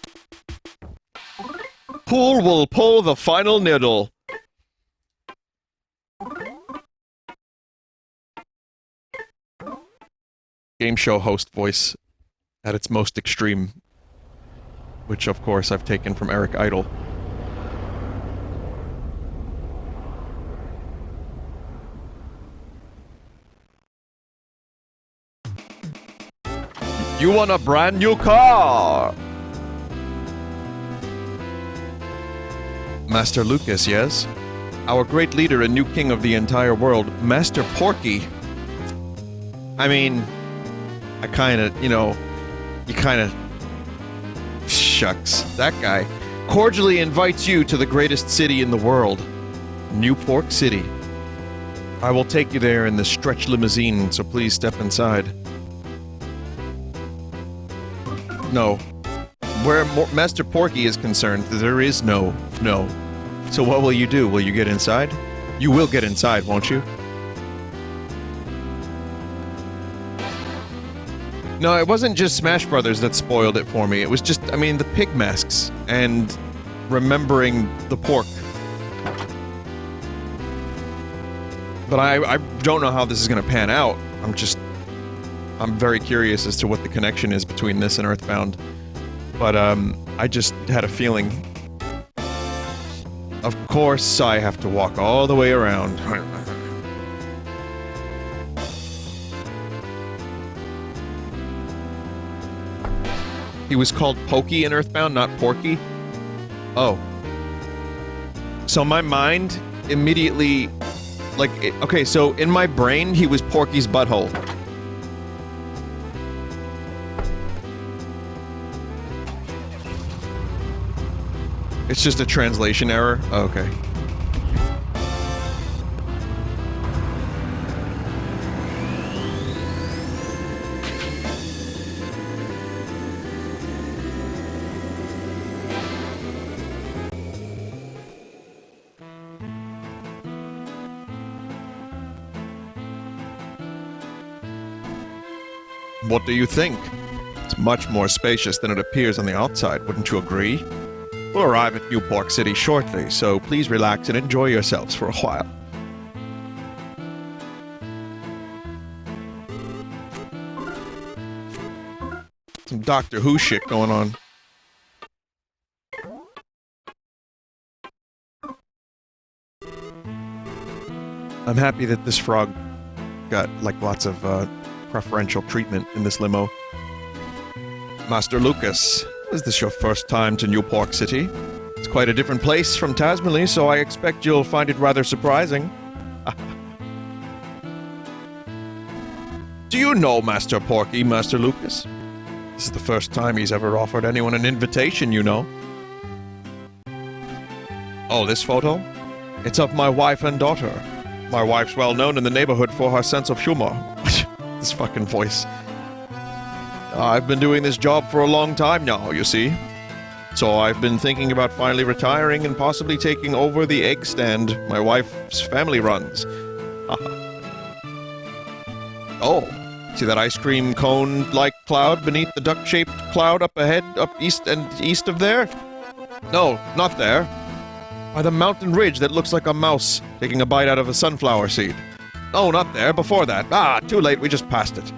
Speaker 1: Who will pull the final needle? Game show host voice at its most extreme, which of course I've taken from Eric Idle. You want a brand new car? Master Lucas, yes? Our great leader and new king of the entire world, Master Porky. I mean, I kinda, shucks, that guy cordially invites you to the greatest city in the world, New Pork City. I will take you there in the stretch limousine, so please step inside. No. Where Master Porky is concerned, there is no. So what will you do? Will you get inside? You will get inside, won't you? No, it wasn't just Smash Brothers that spoiled it for me. It was just, the pig masks and remembering the pork. But I don't know how this is gonna pan out. I'm very curious as to what the connection is between this and Earthbound. But, I just had a feeling. Of course, I have to walk all the way around. He was called Pokey in Earthbound, not Porky? Oh. So my mind immediately, like, okay, so in my brain, he was Porky's butthole. It's just a translation error? Oh, okay. What do you think? It's much more spacious than it appears on the outside, wouldn't you agree? We'll arrive at New Pork City shortly, so please relax and enjoy yourselves for a while. Some Doctor Who shit going on. I'm happy that this frog got, like, lots of, preferential treatment in this limo. Master Lucas, is this your first time to New Pork City? It's quite a different place from Tasmany, so I expect you'll find it rather surprising. Do you know Master Porky, Master Lucas? This is the first time he's ever offered anyone an invitation, you know. Oh, this photo? It's of my wife and daughter. My wife's well known in the neighborhood for her sense of humor. This fucking voice. I've been doing this job for a long time now, you see. So I've been thinking about finally retiring and possibly taking over the egg stand my wife's family runs. Oh, see that ice cream cone-like cloud beneath the duck-shaped cloud up ahead, up east and east of there? No, not there. By the mountain ridge that looks like a mouse taking a bite out of a sunflower seed. No, not there, before that. Ah, too late, we just passed it.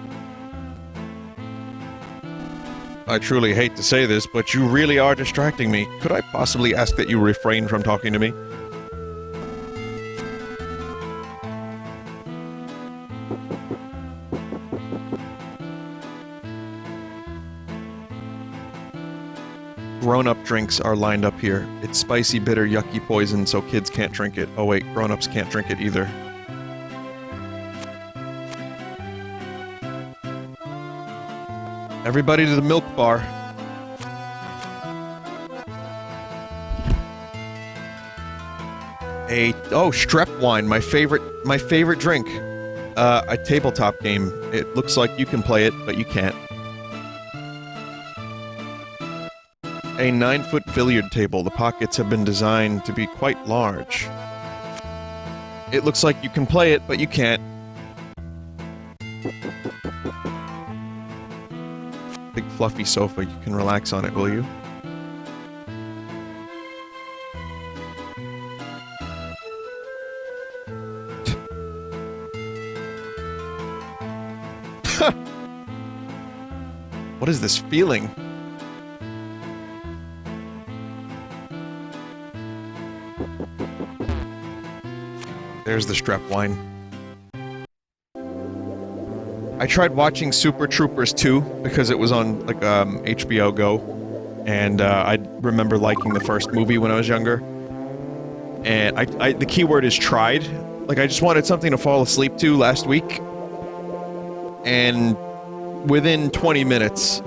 Speaker 1: I truly hate to say this, but you really are distracting me. Could I possibly ask that you refrain from talking to me? Grown-up drinks are lined up here. It's spicy, bitter, yucky poison, so kids can't drink it. Oh wait, grown-ups can't drink it either. Everybody to the milk bar. Strep wine, my favorite drink. A tabletop game. It looks like you can play it, but you can't. A 9-foot billiard table. The pockets have been designed to be quite large. It looks like you can play it, but you can't. Big fluffy sofa, you can relax on it, will you? What is this feeling? There's the strep wine. I tried watching Super Troopers 2 because it was on, like, HBO Go, and I remember liking the first movie when I was younger. And the key word is tried. Like, I just wanted something to fall asleep to last week, and within 20 minutes,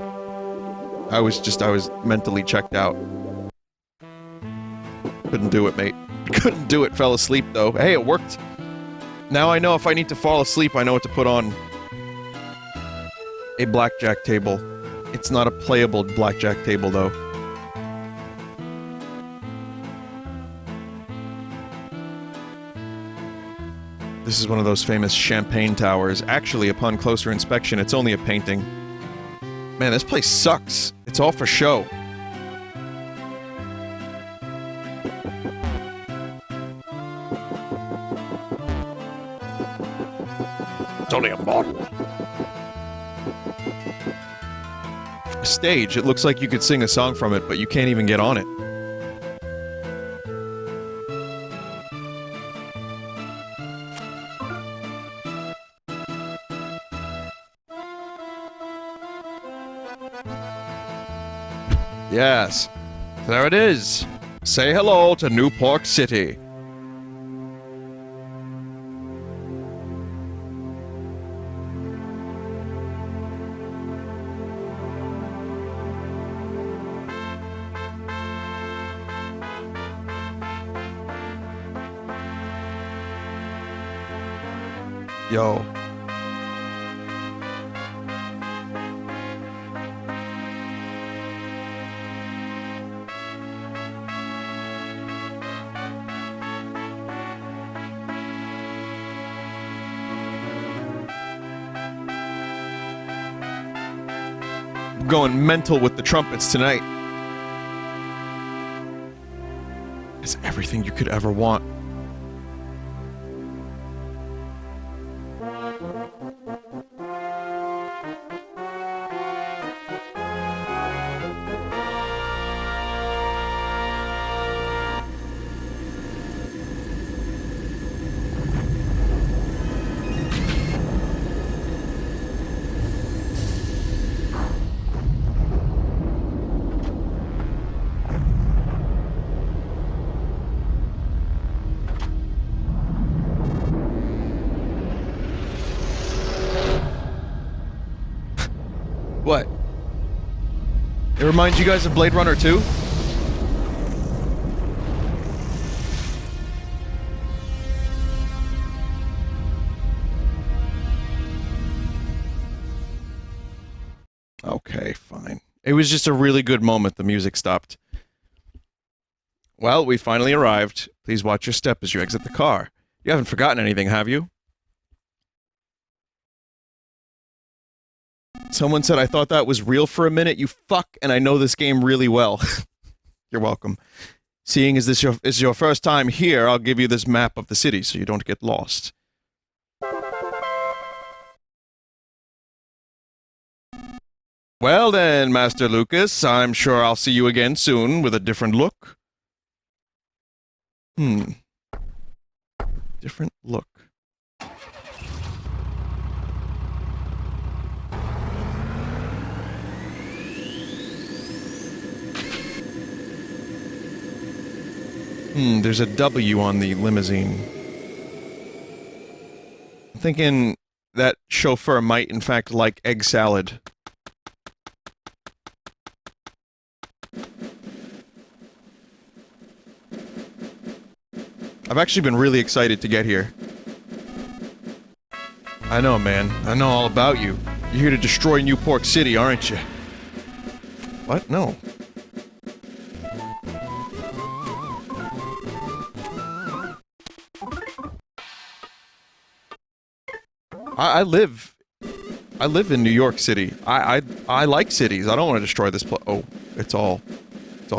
Speaker 1: I was mentally checked out. Couldn't do it, mate. Couldn't do it, fell asleep, though. Hey, it worked. Now I know if I need to fall asleep, I know what to put on. A blackjack table. It's not a playable blackjack table, though. This is one of those famous champagne towers. Actually, upon closer inspection, it's only a painting. Man, this place sucks. It's all for show. It's only a model. A stage. It looks like you could sing a song from it, but you can't even get on it. Yes. There it is. Say hello to New Pork City. Yo. Going mental with the trumpets tonight. It's everything you could ever want. What? It reminds you guys of Blade Runner 2? Okay, fine. It was just a really good moment. The music stopped. Well, we finally arrived. Please watch your step as you exit the car. You haven't forgotten anything, have you? Someone said I thought that was real for a minute, you fuck, and I know this game really well. You're welcome. Seeing as this is your first time here, I'll give you this map of the city so you don't get lost. Well then, Master Lucas, I'm sure I'll see you again soon with a different look. Different look. There's a W on the limousine. I'm thinking that chauffeur might in fact like egg salad. I've actually been really excited to get here. I know, man. I know all about you. You're here to destroy New Pork City, aren't you? What? No. I live in New York City. I like cities. I don't want to destroy this place. Oh, it's all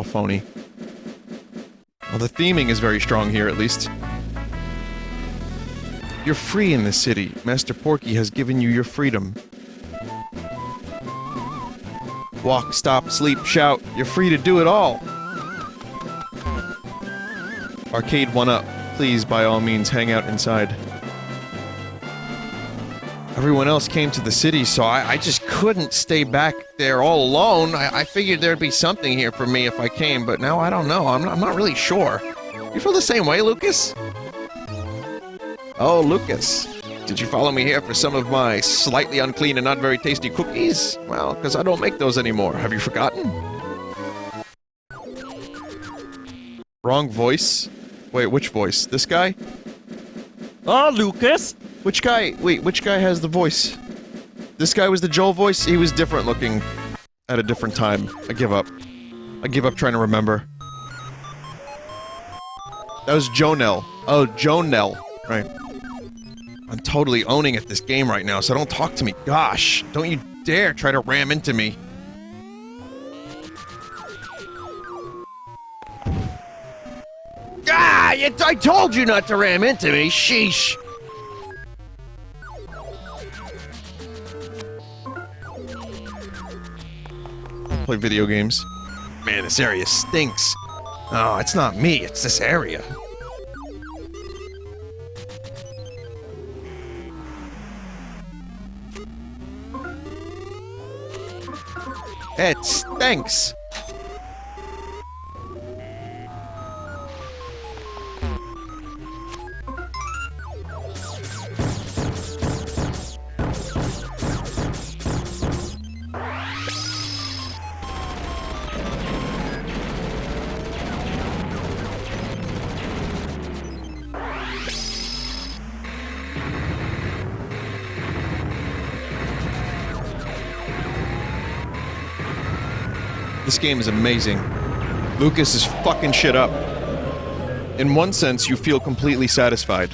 Speaker 1: phony. Well, the theming is very strong here, at least. You're free in this city. Master Porky has given you your freedom. Walk, stop, sleep, shout. You're free to do it all. Arcade 1-up. Please, by all means, hang out inside. Everyone else came to the city, so I just couldn't stay back there all alone. I figured there'd be something here for me if I came, but now I don't know. I'm not really sure. You feel the same way, Lucas? Oh, Lucas. Did you follow me here for some of my slightly unclean and not very tasty cookies? Well, because I don't make those anymore. Have you forgotten? Wrong voice? Wait, which voice? This guy?
Speaker 3: Oh, Lucas!
Speaker 1: Which guy? Wait, which guy has the voice? This guy was the Joel voice? He was different looking at a different time. I give up. I give up trying to remember. That was Jonel. Oh, Jonel. Right. I'm totally owning at this game right now, so don't talk to me. Gosh, don't you dare try to ram into me. Ah! I told you not to ram into me. Sheesh. Play video games. Man, this area stinks. Oh, it's not me, it's this area. It stinks. This game is amazing. Lucas is fucking shit up. In one sense, you feel completely satisfied.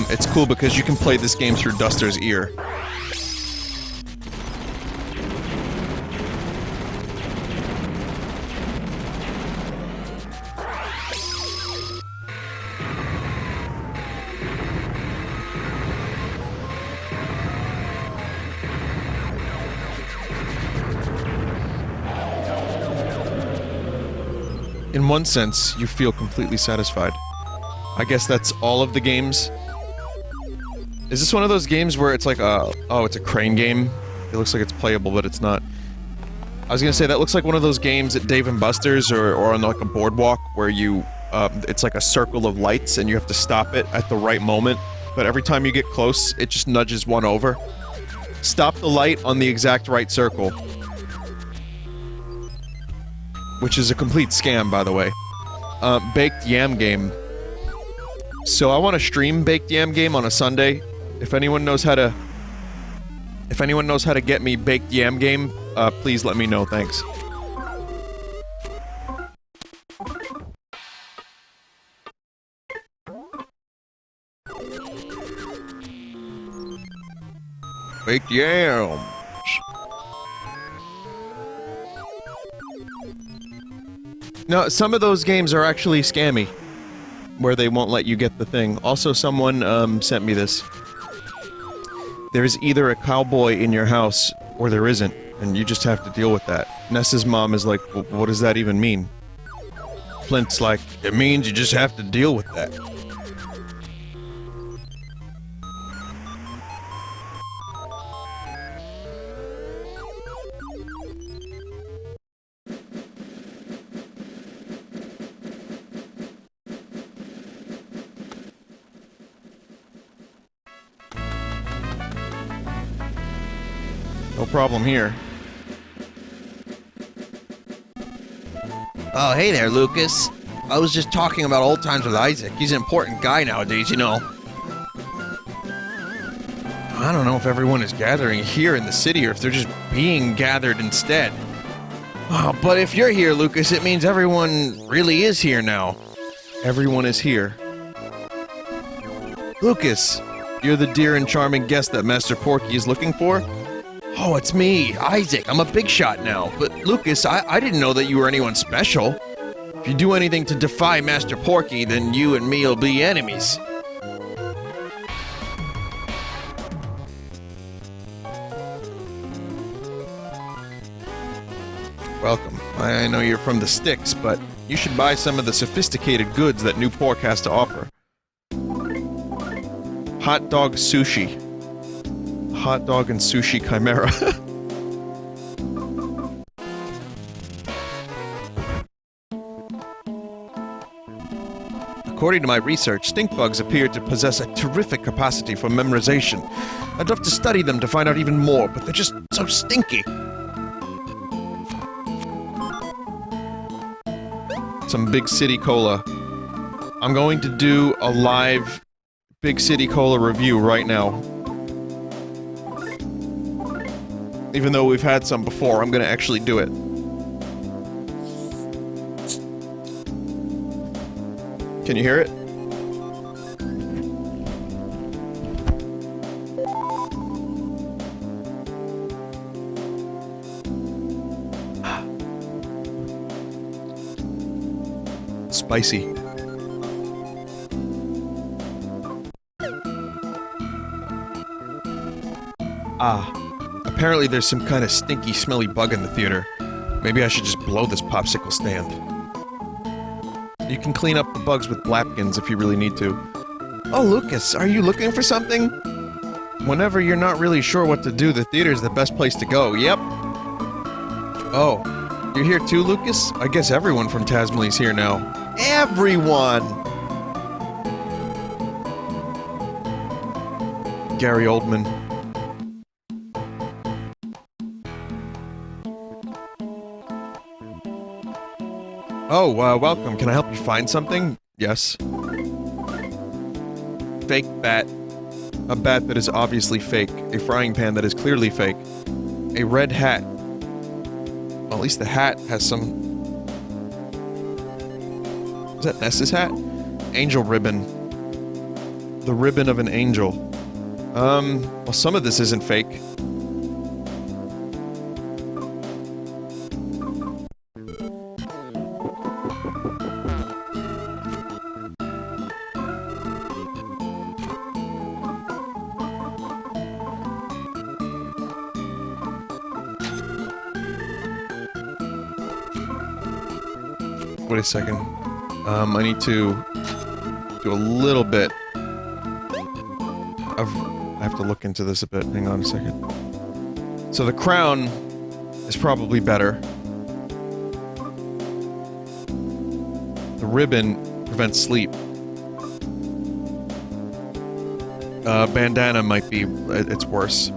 Speaker 1: It's cool because you can play this game through Duster's ear. In one sense, you feel completely satisfied. I guess that's all of the games. Is this one of those games where it's like a... Oh, it's a crane game? It looks like it's playable, but it's not. I was gonna say, that looks like one of those games at Dave & Buster's or on like a boardwalk where you... it's like a circle of lights and you have to stop it at the right moment. But every time you get close, it just nudges one over. Stop the light on the exact right circle. Which is a complete scam, by the way. Baked Yam Game. So I want to stream Baked Yam Game on a Sunday. If anyone knows how to... If anyone knows how to get me Baked Yam Game, please let me know, thanks. Baked Yam! No, some of those games are actually scammy, where they won't let you get the thing. Also, someone, sent me this. There's either a cowboy in your house, or there isn't, and you just have to deal with that. Nessa's mom is like, what does that even mean? Flint's like, it means you just have to deal with that. No problem here.
Speaker 4: Oh, hey there, Lucas. I was just talking about old times with Isaac. He's an important guy nowadays, you know.
Speaker 1: I don't know if everyone is gathering here in the city or if they're just being gathered instead.
Speaker 4: Oh, but if you're here, Lucas, it means everyone really is here now.
Speaker 1: Everyone is here. Lucas, you're the dear and charming guest that Master Porky is looking for?
Speaker 4: Oh, it's me, Isaac. I'm a big shot now. But, Lucas, I didn't know that you were anyone special. If you do anything to defy Master Porky, then you and me will be enemies.
Speaker 1: Welcome. I know you're from the sticks, but you should buy some of the sophisticated goods that New Pork has to offer. Hot dog sushi. Hot dog and sushi chimera. According to my research, stink bugs appear to possess a terrific capacity for memorization. I'd love to study them to find out even more, but they're just so stinky. Some Big City Cola. I'm going to do a live Big City Cola review right now. Even though we've had some before, I'm gonna actually do it. Can you hear it? Spicy. Ah. Apparently there's some kind of stinky, smelly bug in the theater. Maybe I should just blow this popsicle stand. You can clean up the bugs with Blapkins if you really need to. Oh, Lucas, are you looking for something? Whenever you're not really sure what to do, the theater's the best place to go. Yep. Oh, you're here too, Lucas? I guess everyone from Tasmalee's here now. Everyone! Gary Oldman. Oh, welcome. Can I help you find something? Yes. Fake bat. A bat that is obviously fake. A frying pan that is clearly fake. A red hat. Well, at least the hat has some... Is that Ness's hat? Angel ribbon. The ribbon of an angel. Well, some of this isn't fake. Wait a second. I need to do a little bit of... I have to look into this a bit. Hang on a second. So the crown is probably better. The ribbon prevents sleep. Bandana might be... it's worse.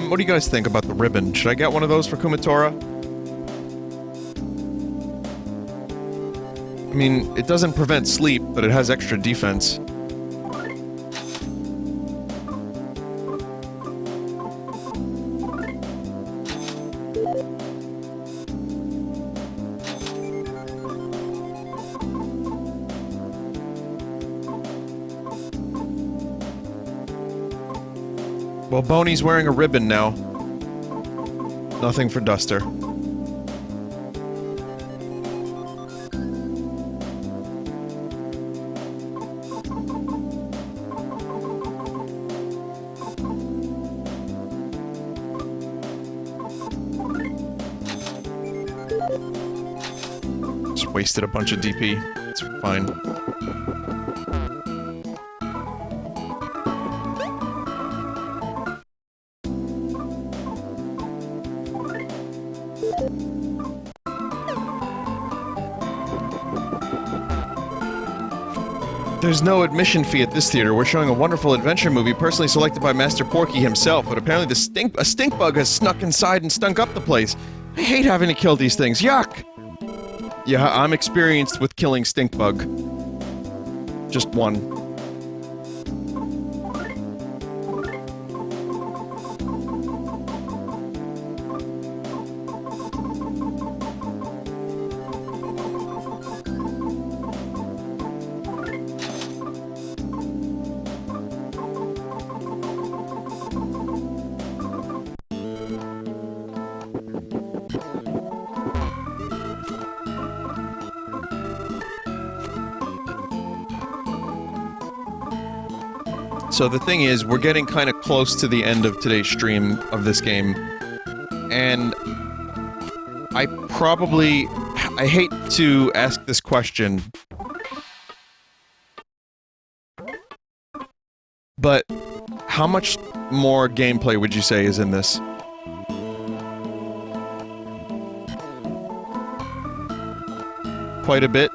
Speaker 1: What do you guys think about the ribbon? Should I get one of those for Kumatora? I mean, it doesn't prevent sleep, but it has extra defense. Well, Boney's wearing a ribbon now. Nothing for Duster. Just wasted a bunch of DP. It's fine. There's no admission fee at this theater. We're showing a wonderful adventure movie personally selected by Master Porky himself, but apparently a stink bug has snuck inside and stunk up the place. I hate having to kill these things. Yuck! Yeah, I'm experienced with killing stink bug. Just one. So the thing is, we're getting kind of close to the end of today's stream of this game, and I hate to ask this question, but how much more gameplay would you say is in this? Quite a bit.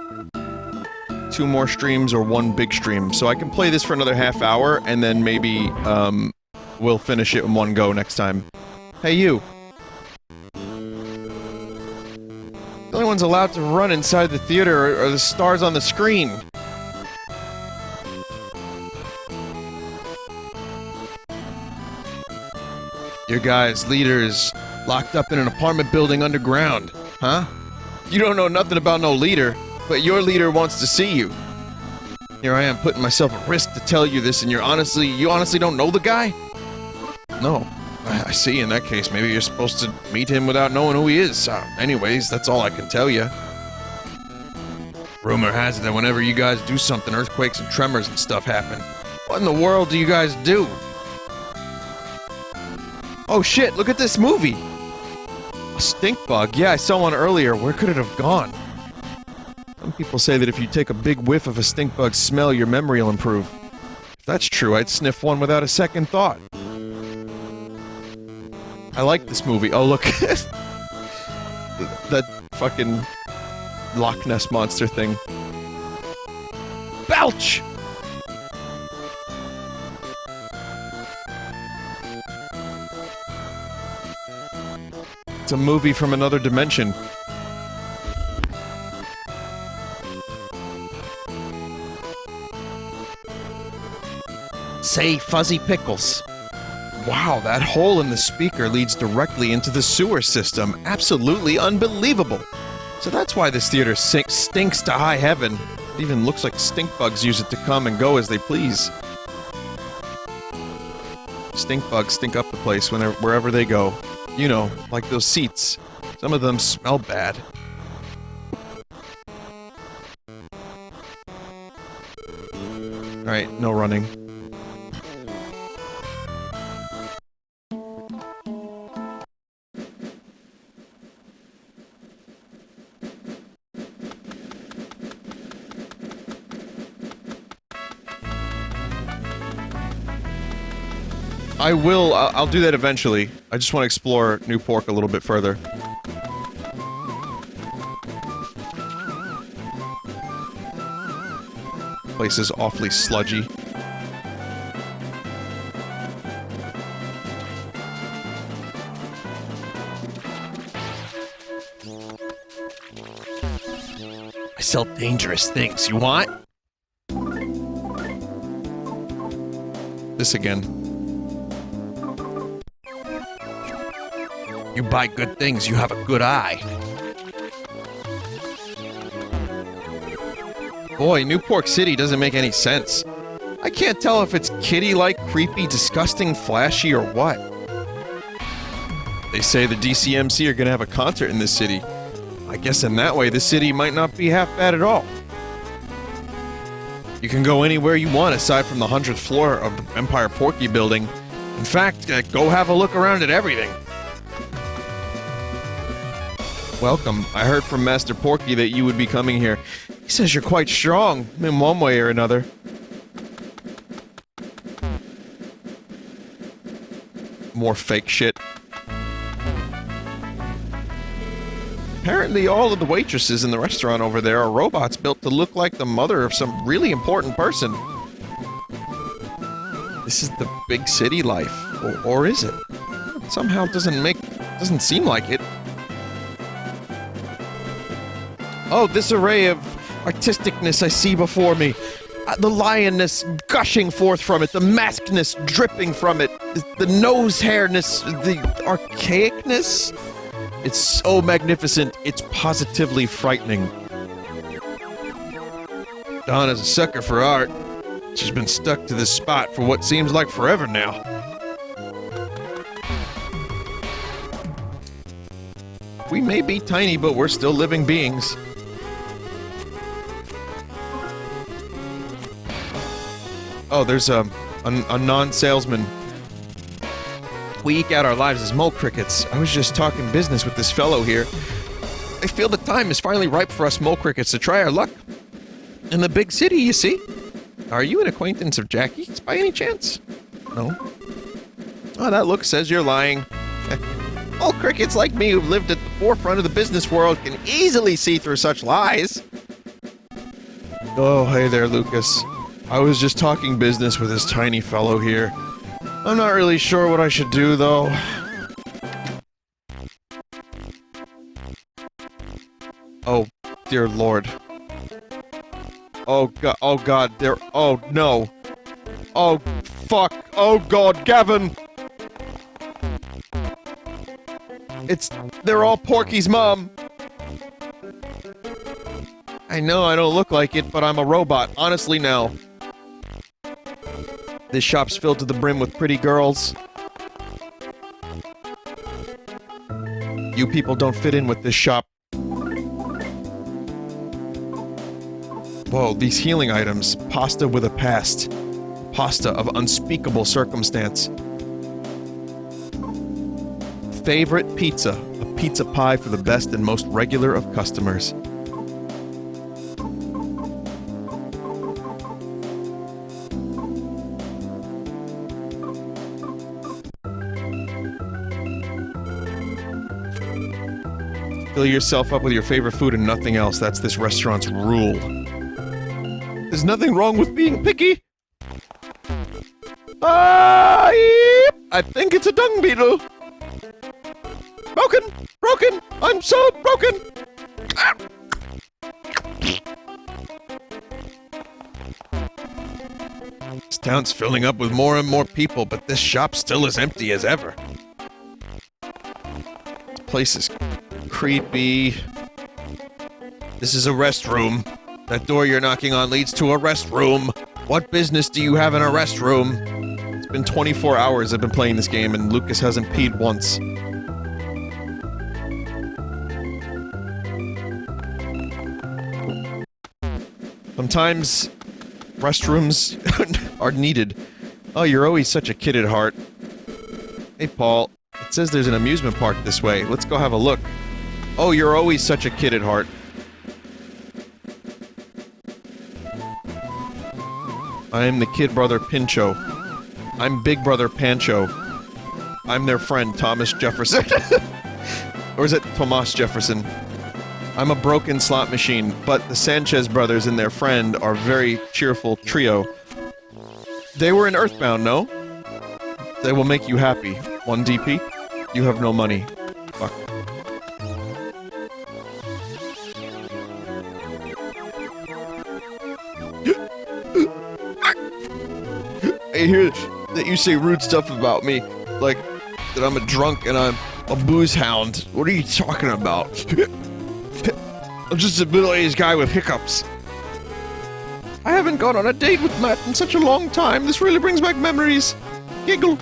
Speaker 1: 2 more streams or 1 big stream. So I can play this for another half hour, and then maybe, we'll finish it in one go next time. Hey, you! The only ones allowed to run inside the theater are the stars on the screen. Your guys, leaders, locked up in an apartment building underground, huh? You don't know nothing about no leader. But your leader wants to see you. Here I am putting myself at risk to tell you this, and you honestly don't know the guy? No. I see. In that case, maybe you're supposed to meet him without knowing who he is. Anyways, that's all I can tell you. Rumor has it that whenever you guys do something, earthquakes and tremors and stuff happen. What in the world do you guys do? Oh shit, look at this movie! A stink bug. Yeah, I saw one earlier. Where could it have gone? Some people say that if you take a big whiff of a stink bug smell, your memory will improve. If that's true, I'd sniff one without a second thought. I like this movie. Oh, look. That fucking Loch Ness monster thing. Belch! It's a movie from another dimension.
Speaker 4: Say Fuzzy Pickles.
Speaker 1: Wow, that hole in the speaker leads directly into the sewer system. Absolutely unbelievable. So that's why this theater stinks to high heaven. It even looks like stink bugs use it to come and go as they please. Stink bugs stink up the place wherever they go. You know, like those seats. Some of them smell bad. Alright, no running. I'll do that eventually. I just want to explore New Pork a little bit further. Place is awfully sludgy.
Speaker 4: I sell dangerous things. You want?
Speaker 1: This again.
Speaker 4: You buy good things, you have a good eye.
Speaker 1: Boy, New Pork City doesn't make any sense. I can't tell if it's kitty-like, creepy, disgusting, flashy, or what. They say the DCMC are gonna have a concert in this city. I guess in that way, the city might not be half bad at all. You can go anywhere you want aside from the 100th floor of the Empire Porky building. In fact, go have a look around at everything. Welcome. I heard from Master Porky that you would be coming here. He says you're quite strong, in one way or another. More fake shit. Apparently all of the waitresses in the restaurant over there are robots built to look like the mother of some really important person. This is the big city life. Or is it? Somehow doesn't seem like it. Oh, this array of artisticness I see before me. The lioness gushing forth from it, the maskedness dripping from it, the nose hairness, the archaicness. It's so magnificent, it's positively frightening. Donna's a sucker for art. She's been stuck to this spot for what seems like forever now. We may be tiny, but we're still living beings. Oh, there's a non-salesman. We eke out our lives as mole crickets. I was just talking business with this fellow here. I feel the time is finally ripe for us mole crickets to try our luck. In the big city, you see. Are you an acquaintance of Jackie's by any chance? No? Oh, that look says you're lying. Mole crickets like me who've lived at the forefront of the business world can easily see through such lies. Oh, hey there, Lucas. I was just talking business with this tiny fellow here. I'm not really sure what I should do, though. Oh, dear Lord. Oh God, oh no. Oh, fuck. Oh God, Gavin! They're all Porky's mom. I know I don't look like it, but I'm a robot. Honestly, now. This shop's filled to the brim with pretty girls. You people don't fit in with this shop. Whoa, these healing items. Pasta with a past. Pasta of unspeakable circumstance. Favorite pizza. A pizza pie for the best and most regular of customers. Fill yourself up with your favorite food and nothing else. That's this restaurant's rule. There's nothing wrong with being picky. I think it's a dung beetle. Broken!
Speaker 4: broken! I'm so broken! Ah. This town's filling up with more and more people, but this shop's still as empty as ever. This place is creepy. This is a restroom. That door you're knocking on leads to a restroom. What business do you have in a restroom? It's been 24 hours I've been playing this game and Lucas hasn't peed once. Sometimes restrooms are needed. Oh, you're always such a kid at heart. Hey, Paul. It says there's an amusement park this way. Let's go have a look. Oh, you're always such a kid at heart. I'm the kid brother Pincho. I'm big brother Pancho. I'm their friend Thomas Jefferson. Or is it Tomas Jefferson? I'm a broken slot machine, but the Sanchez brothers and their friend are a very cheerful trio. They were in Earthbound, no? They will make you happy. 1 DP? You have no money. Fuck. I hear that you say rude stuff about me, like that I'm a drunk and I'm a booze hound. What are you talking about? I'm just a middle-aged guy with hiccups. I haven't gone on a date with Matt in such a long time. This really brings back memories. Giggle.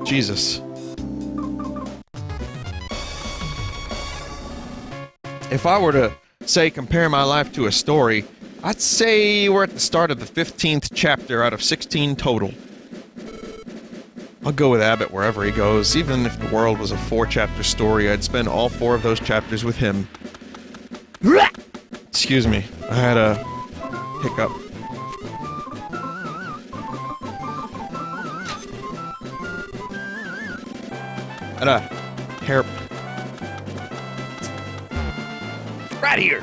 Speaker 4: Jesus. If I were to, say, compare my life to a story, I'd say we're at the start of the 15th chapter out of 16 total. I'll go with Abbott wherever he goes. Even if the world was a 4-chapter story, I'd spend all 4 of those chapters with him. Excuse me, I had a hiccup. And a hair. Right here.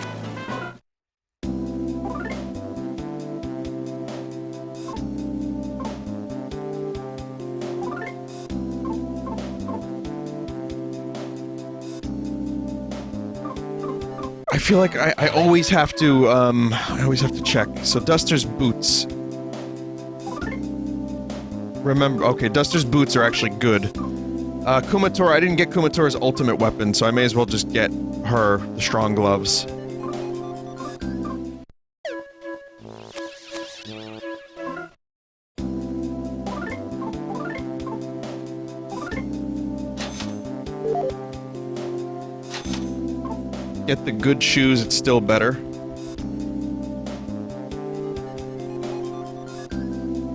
Speaker 4: I feel like I always have to, check. So Duster's boots. Remember, okay, Duster's boots are actually good. Kumatora, I didn't get Kumatora's ultimate weapon, so I may as well just get her the strong gloves. Get the good shoes, it's still better.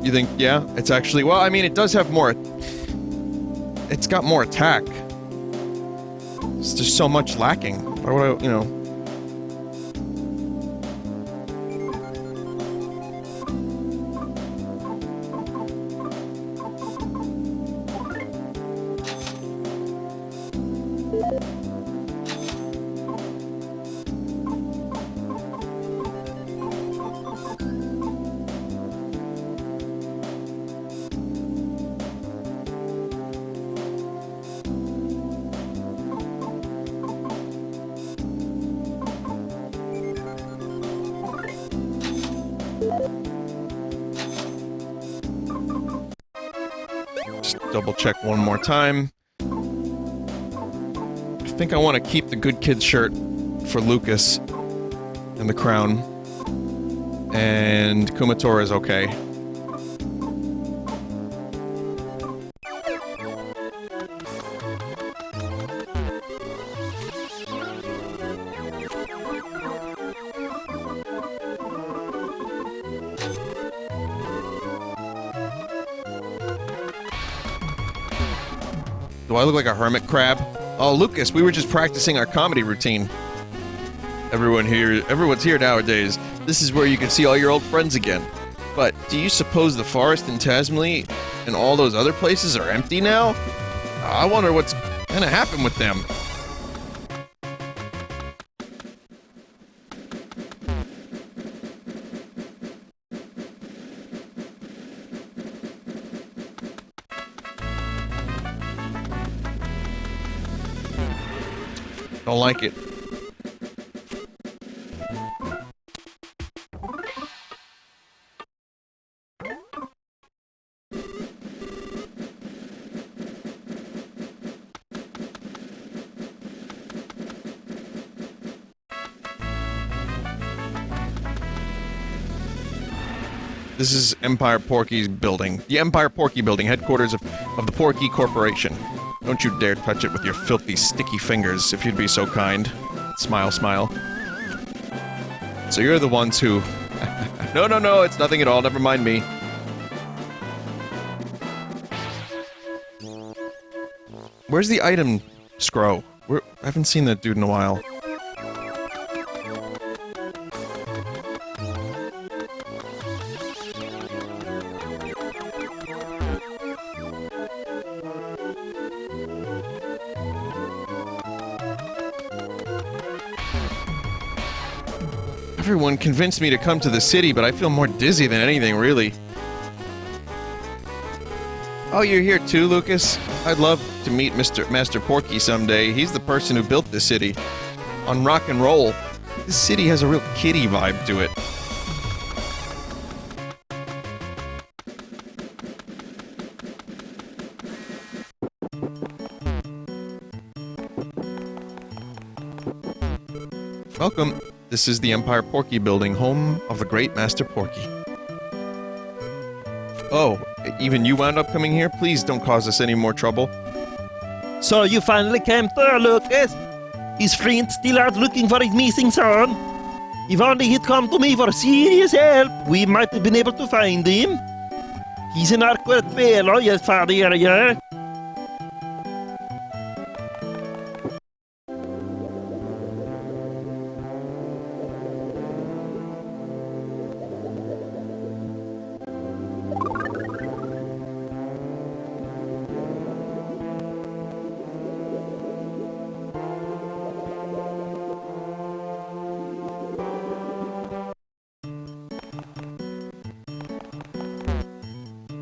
Speaker 4: You think, yeah? It's actually, well, I mean, it does have more... It's got more attack. It's just so much lacking. Why would I, you know... Double check one more time. I think I want to keep the good kid shirt for Lucas and the crown. And Kumatora is okay. Do I look like a hermit crab? Oh, Lucas, we were just practicing our comedy routine. Everyone's here nowadays. This is where you can see all your old friends again. But do you suppose the forest in Tasmany and all those other places are empty now? I wonder what's gonna happen with them. Don't like it. This is Empire Porky's building. The Empire Porky building, headquarters of the Porky Corporation. Don't you dare touch it with your filthy, sticky fingers, if you'd be so kind. Smile, smile. So you're the ones who... No, it's nothing at all, never mind me. Where's the item scroll? I haven't seen that dude in a while. Everyone convinced me to come to the city, but I feel more dizzy than anything, really. Oh, you're here too, Lucas? I'd love to meet Master Porky someday. He's the person who built this city. On rock and roll. This city has a real kiddie vibe to it. Welcome. This is the Empire Porky building, home of the great Master Porky. Oh, even you wound up coming here? Please don't cause us any more trouble.
Speaker 3: So you finally came through, Lucas. His friends still out looking for his missing son. If only he'd come to me for serious help, we might have been able to find him. He's an awkward fellow, yes, Father Aria.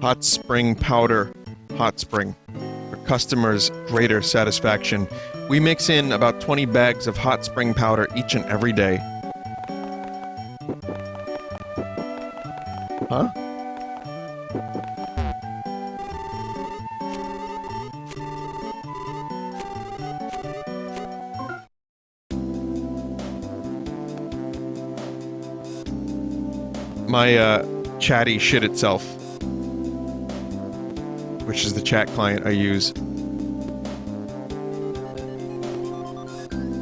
Speaker 4: Hot spring powder. Hot spring. For customers' greater satisfaction, we mix in about 20 bags of hot spring powder each and every day. Huh? My, chatty shit itself. Which is the chat client I use.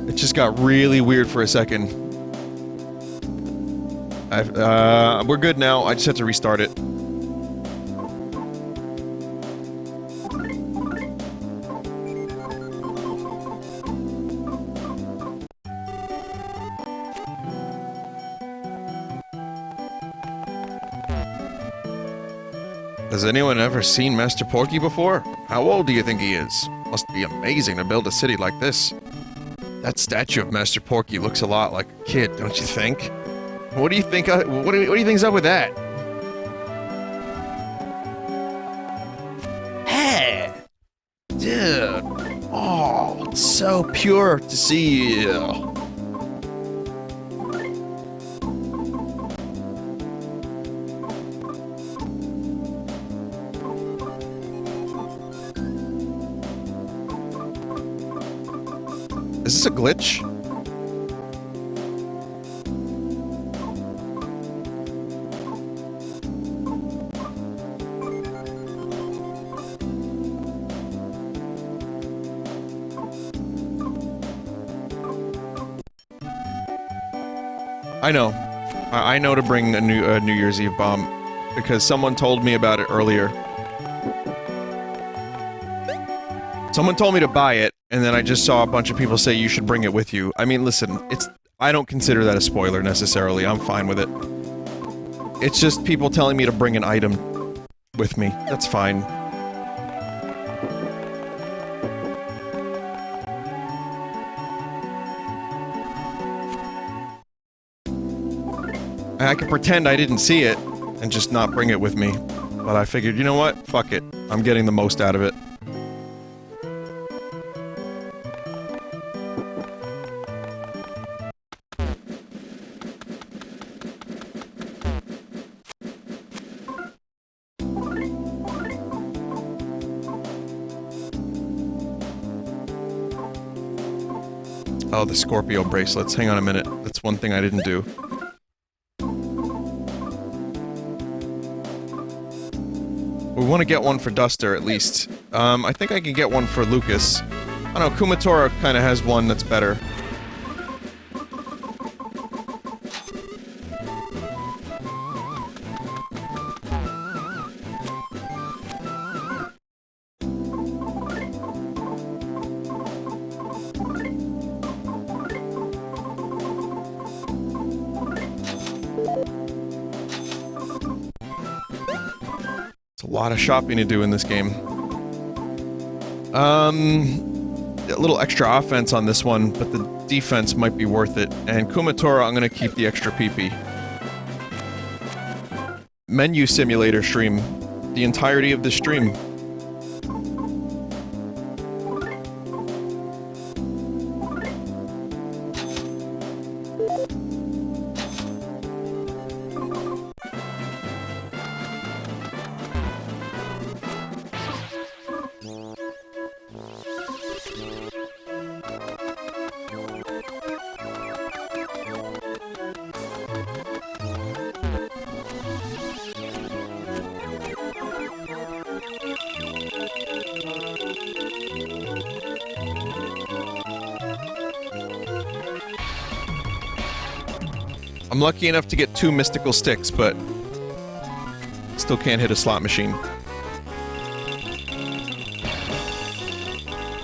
Speaker 4: It just got really weird for a second. We're good now. I just have to restart it. Has anyone ever seen Master Porky before? How old do you think he is? Must be amazing to build a city like this. That statue of Master Porky looks a lot like a kid, don't you think? What do you think? What do you think's up with that? Hey, dude! Oh, it's so pure to see you. Is this a glitch? I know. I know to bring a New Year's Eve bomb because someone told me about it earlier. Someone told me to buy it, and then I just saw a bunch of people say you should bring it with you. I mean, listen, I don't consider that a spoiler necessarily. I'm fine with it.
Speaker 1: It's just people telling me to bring an item with me. That's fine. I can pretend I didn't see it and just not bring it with me. But I figured, you know what? Fuck it. I'm getting the most out of it. Oh, the Scorpio bracelets. Hang on a minute. That's one thing I didn't do. We want to get one for Duster, at least. I think I can get one for Lucas. I don't know, Kumatora kind of has one that's better. A lot of shopping to do in this game. A little extra offense on this one, but the defense might be worth it. And Kumatora, I'm gonna keep the extra PP. Menu simulator stream. The entirety of the stream. I'm lucky enough to get 2 mystical sticks, but still can't hit a slot machine.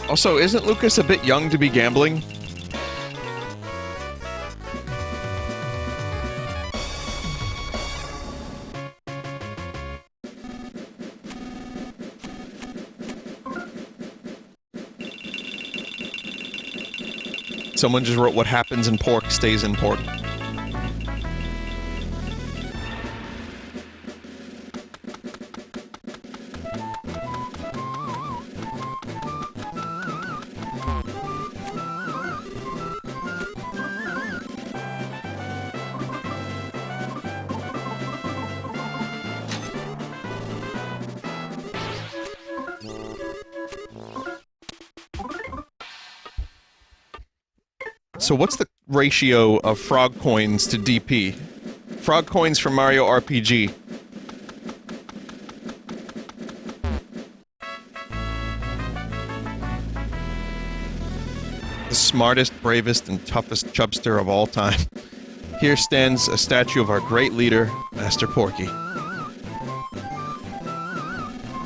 Speaker 1: Also, isn't Lucas a bit young to be gambling? Someone just wrote, "What happens in pork stays in pork." So what's the ratio of frog coins to DP? Frog coins from Mario RPG. The smartest, bravest, and toughest chubster of all time. Here stands a statue of our great leader, Master Porky.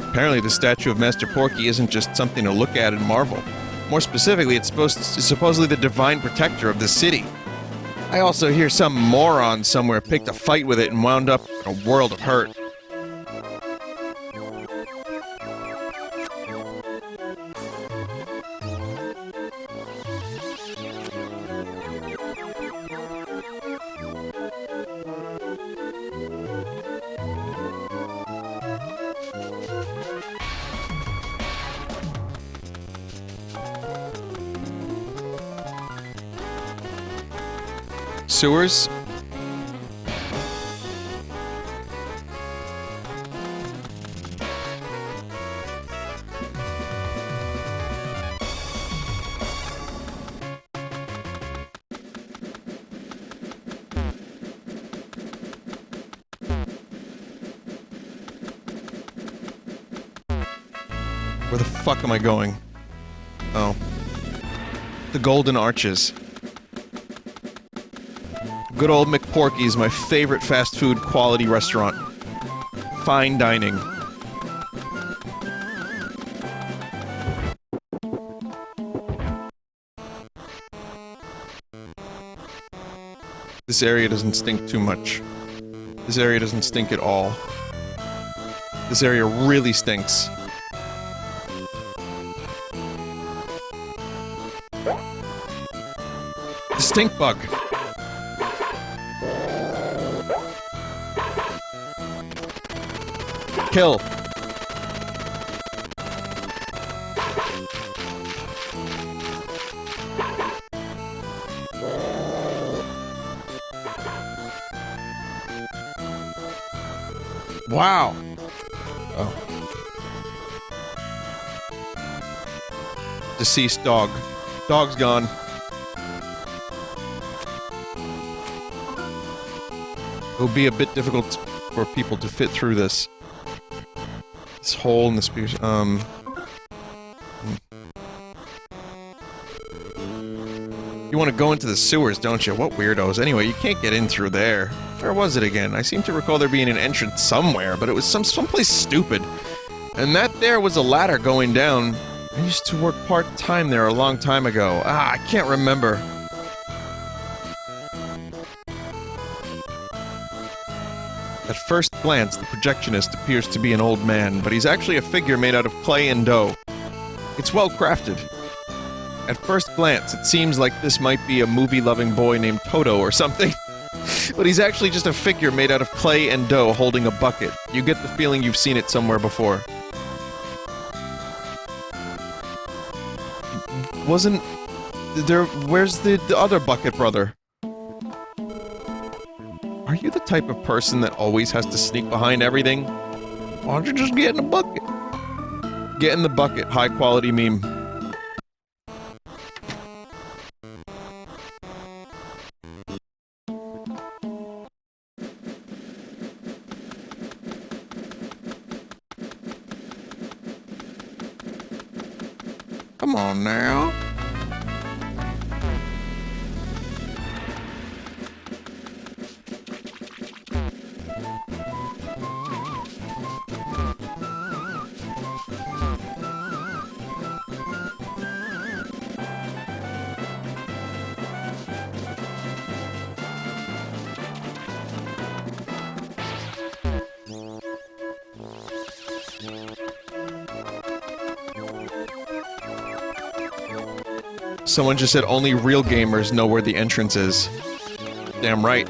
Speaker 1: Apparently the statue of Master Porky isn't just something to look at and marvel. More specifically, it's supposedly the divine protector of the city. I also hear some moron somewhere picked a fight with it and wound up in a world of hurt. Sewers? Where the fuck am I going? Oh. The Golden Arches. Good old McPorky's, my favorite fast food quality restaurant. Fine dining. This area doesn't stink too much.
Speaker 4: This area doesn't stink at all. This area really stinks. The stink bug. Kill. Wow. Oh. Deceased dog. Dog's gone. It will be a bit difficult for people to fit through this. This hole in the spears. You want to go into the sewers, don't you? What weirdos. Anyway, you can't get in through there. Where was it again? I seem to recall there being an entrance somewhere, but it was someplace stupid. And that there was a ladder going down. I used to work part-time there a long time ago. I can't remember. At first glance, the projectionist appears to be an old man, but he's actually a figure made out of clay and dough. It's well crafted. At first glance, it seems like this might be a movie-loving boy named Toto or something. But he's actually just a figure made out of clay and dough holding a bucket. You get the feeling you've seen it somewhere before. Wasn't there... Where's the other bucket brother? Are you the type of person that always has to sneak behind everything? Why don't you just get in the bucket? Get in the bucket, high-quality meme. Come on now. Someone just said only real gamers know where the entrance is. Damn right.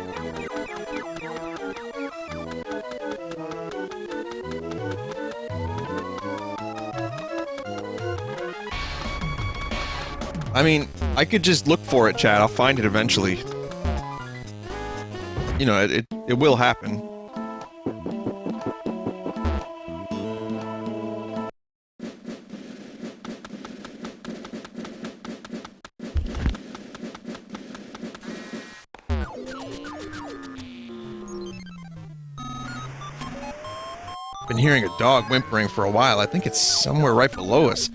Speaker 4: I mean, I could just look for it, chat. I'll find it eventually. You know, it will happen. Been hearing a dog whimpering for a while. I think it's somewhere right below us.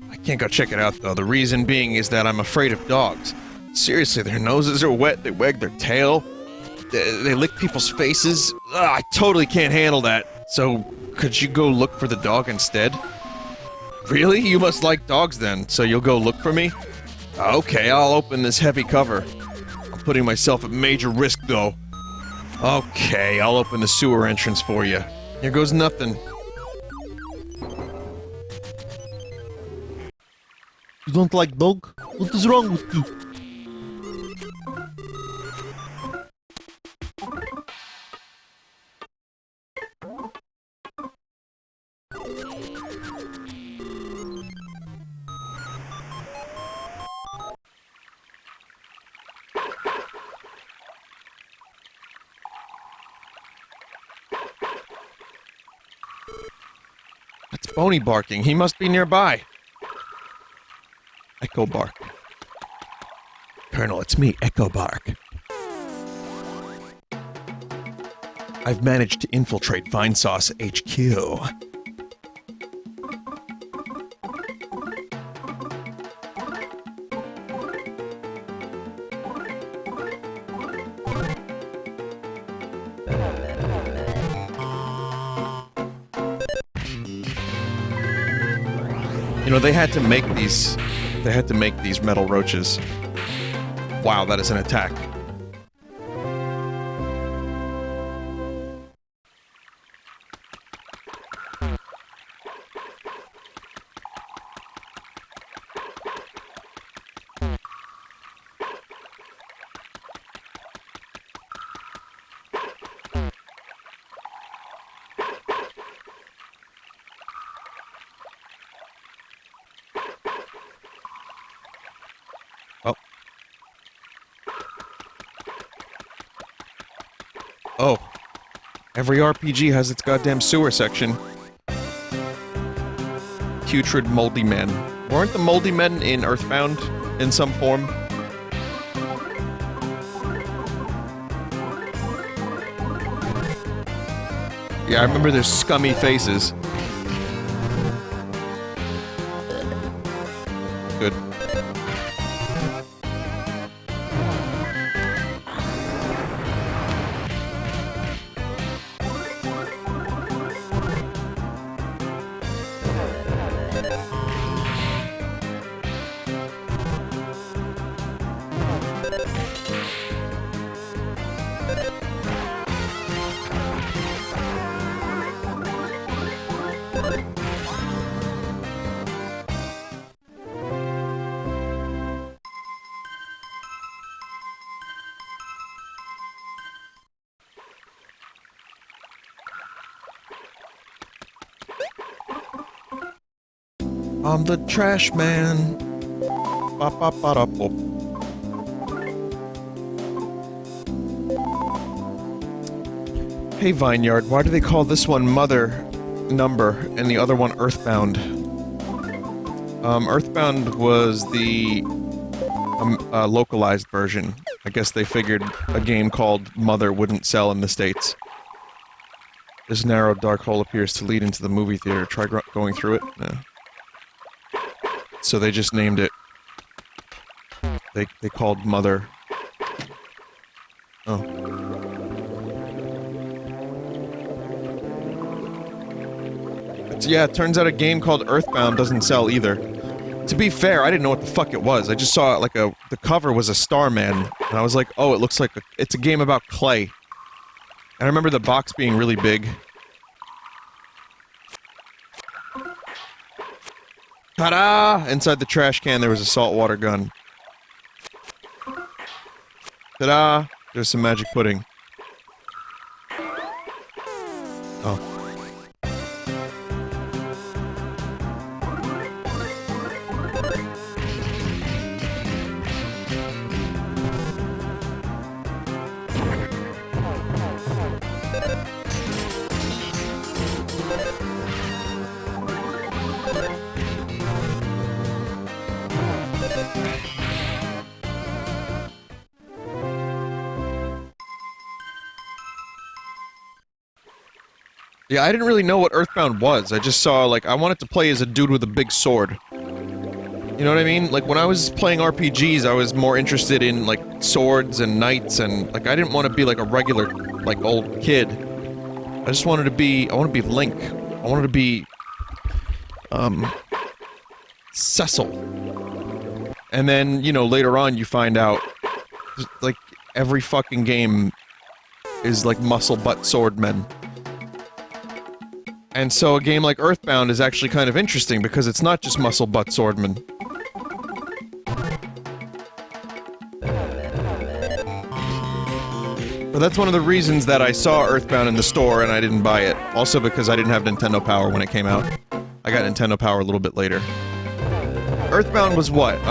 Speaker 4: I can't go check it out, though. The reason being is that I'm afraid of dogs. Seriously, their noses are wet, they wag their tail, they lick people's faces. Ugh, I totally can't handle that. So, could you go look for the dog instead? Really? You must like dogs then, so you'll go look for me? Okay, I'll open this heavy cover. I'm putting myself at major risk, though. Okay, I'll open the sewer entrance for you. Here goes nothing.
Speaker 3: You don't like dog? What is wrong with you?
Speaker 4: That's Boney barking. He must be nearby. Echo bark. Colonel, it's me, Echo bark. I've managed to infiltrate Vinesauce HQ. You know, they had to make these metal roaches. Wow, that is an attack. Oh. Every RPG has its goddamn sewer section. Putrid moldy men. Weren't the moldy men in Earthbound in some form? Yeah, I remember their scummy faces. Good. I'm the trash man. Ba-ba-ba-da-bop. Hey Vineyard, why do they call this one Mother number and the other one Earthbound? Earthbound was the localized version. I guess they figured a game called Mother wouldn't sell in the States. This narrow dark hole appears to lead into the movie theater. Try going through it? No. So they just named it. They called Mother. Oh. Yeah, it turns out a game called Earthbound doesn't sell either. To be fair, I didn't know what the fuck it was. I just saw like the cover was a Starman, and I was like, oh, it looks like it's a game about clay. And I remember the box being really big. Ta-da! Inside the trash can there was a saltwater gun. Ta-da! There's some magic pudding. Oh. Yeah, I didn't really know what Earthbound was. I just saw, like, I wanted to play as a dude with a big sword. You know what I mean? Like, when I was playing RPGs, I was more interested in, like, swords and knights and, like, I didn't want to be, like, a regular, like, old kid. I just wanted to be, I wanted to be Link. I wanted to be, Cecil. And then, you know, later on you find out, like, every fucking game is, like, muscle butt swordmen. And so a game like Earthbound is actually kind of interesting because it's not just muscle butt swordmen. But that's one of the reasons that I saw Earthbound in the store and I didn't buy it. Also because I didn't have Nintendo Power when it came out. I got Nintendo Power a little bit later. Earthbound was what?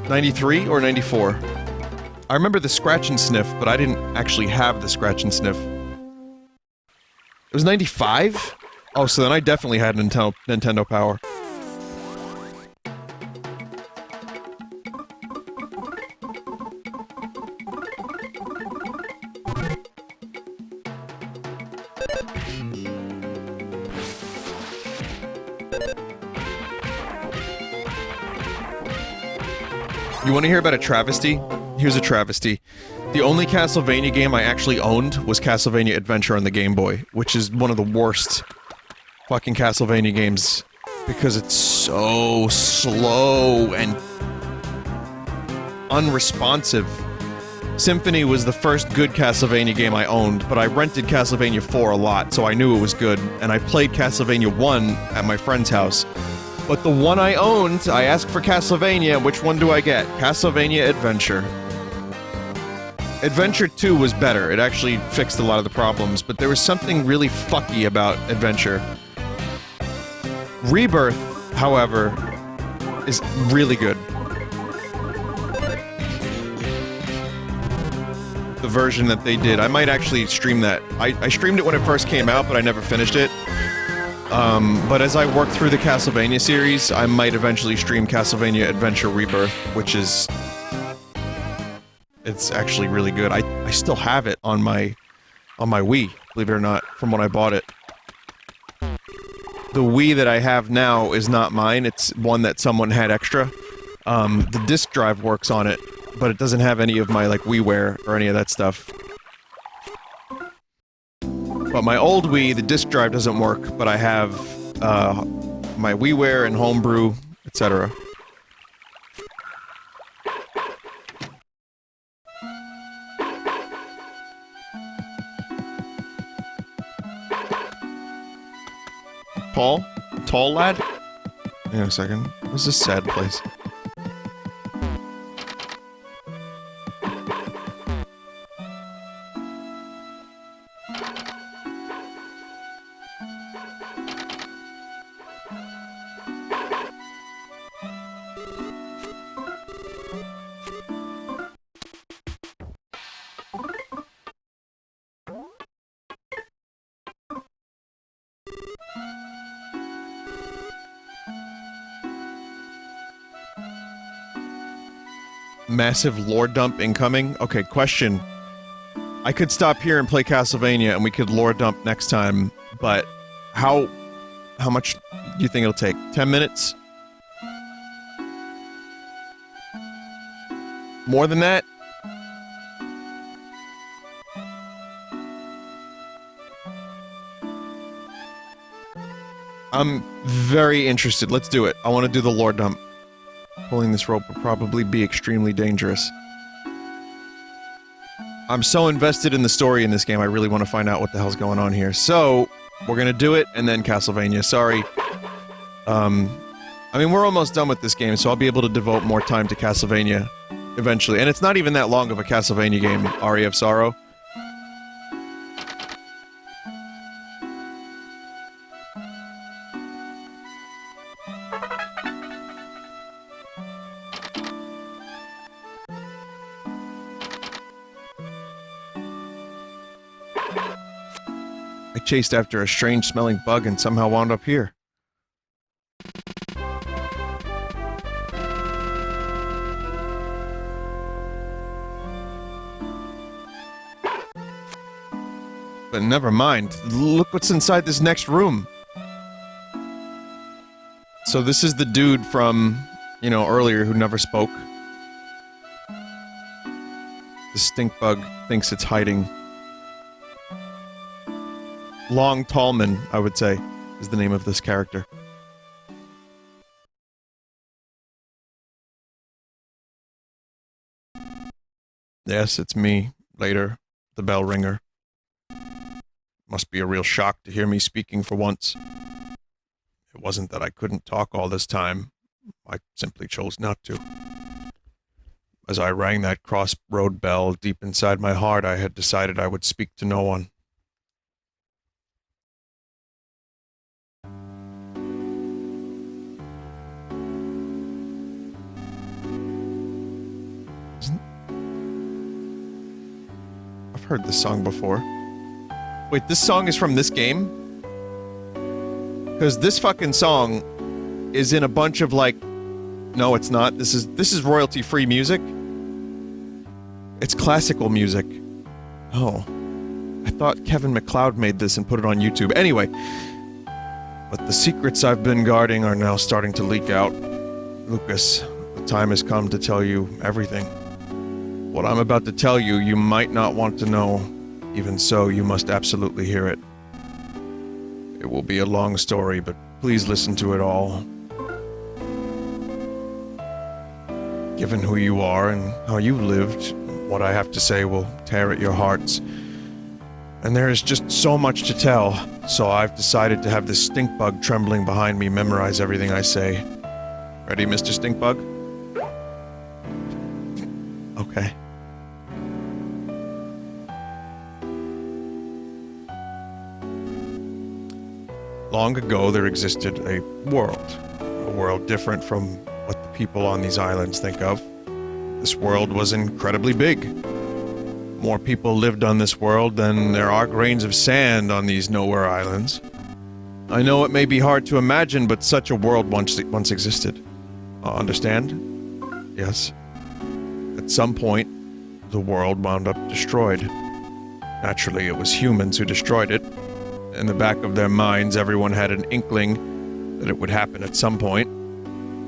Speaker 4: 93 or 94? I remember the scratch and sniff, but I didn't actually have the scratch and sniff. It was 95? Oh, so then I definitely had Nintendo Power. You want to hear about a travesty? Here's a travesty. The only Castlevania game I actually owned was Castlevania Adventure on the Game Boy, which is one of the worst fucking Castlevania games because it's so slow and unresponsive. Symphony was the first good Castlevania game I owned, but I rented Castlevania 4 a lot, so I knew it was good, and I played Castlevania 1 at my friend's house. But the one I owned, I asked for Castlevania, which one do I get? Castlevania Adventure. Adventure 2 was better, it actually fixed a lot of the problems, but there was something really fucky about Adventure. Rebirth, however, is really good. the version that they did. I might actually stream that. I streamed it when it first came out, but I never finished it. But as I work through the Castlevania series, I might eventually stream Castlevania Adventure Rebirth, which is... It's actually really good. I still have it on my Wii, believe it or not, from when I bought it. The Wii that I have now is not mine, it's one that someone had extra. The disc drive works on it, but it doesn't have any of my, like, WiiWare or any of that stuff. But my old Wii, the disc drive doesn't work, but I have, my WiiWare and Homebrew, etc. Paul? Tall lad? Hang on a second. What's this sad place? Massive lore dump incoming? Okay, question. I could stop here and play Castlevania and we could lore dump next time, but how much do you think it'll take? 10 minutes? More than that? I'm very interested. Let's do it. I want to do the lore dump. Pulling this rope would probably be extremely dangerous. I'm so invested in the story in this game, I really want to find out what the hell's going on here. So, we're gonna do it, and then Castlevania. Sorry. I mean, we're almost done with this game, so I'll be able to devote more time to Castlevania eventually. And it's not even that long of a Castlevania game, Aria of Sorrow. Chased after a strange-smelling bug and somehow wound up here. But never mind. Look what's inside this next room. So this is the dude from, you know, earlier who never spoke. The stink bug thinks it's hiding. Long Tallman, I would say, is the name of this character. Yes, it's me. Later, the bell ringer. Must be a real shock to hear me speaking for once. It wasn't that I couldn't talk all this time. I simply chose not to. As I rang that crossroad bell deep inside my heart, I had decided I would speak to no one. I've heard this song before. Wait, this song is from this game? Because this fucking song is in a bunch of, like... No, it's not. This is royalty-free music. It's classical music. Oh. I thought Kevin MacLeod made this and put it on YouTube. Anyway. But the secrets I've been guarding are now starting to leak out. Lucas, the time has come to tell you everything. What I'm about to tell you, you might not want to know. Even so, you must absolutely hear it. It will be a long story, but please listen to it all. Given who you are and how you lived, what I have to say will tear at your hearts. And there is just so much to tell, so I've decided to have this stink bug trembling behind me memorize everything I say. Ready, Mr. Stink Bug? Okay. Long ago, there existed a world different from what the people on these islands think of. This world was incredibly big.
Speaker 1: more people lived on this world than there are grains of sand on these nowhere islands. I know it may be hard to imagine, but such a world once existed. Understand? Yes. At some point, the world wound up destroyed. Naturally, it was humans who destroyed it. In the back of their minds, everyone had an inkling that it would happen at some point,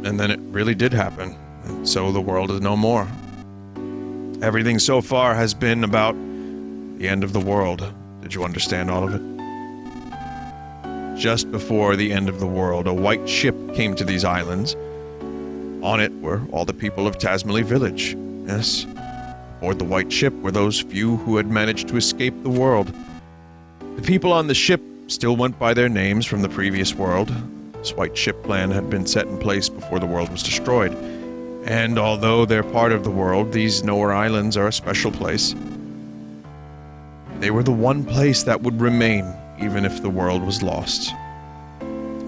Speaker 1: and then it really did happen, and so the world is no more. Everything so far has been about the end of the world. Did you understand all of it? Just before the end of the world, a white ship came to these islands. On it were all the people of Tasmally Village. Yes. Aboard the white ship were those few who had managed to escape the world. The people on the ship still went by their names from the previous world. This white ship plan had been set in place before the world was destroyed. And although they're part of the world, these nowhere islands are a special place. They were the one place that would remain, even if the world was lost.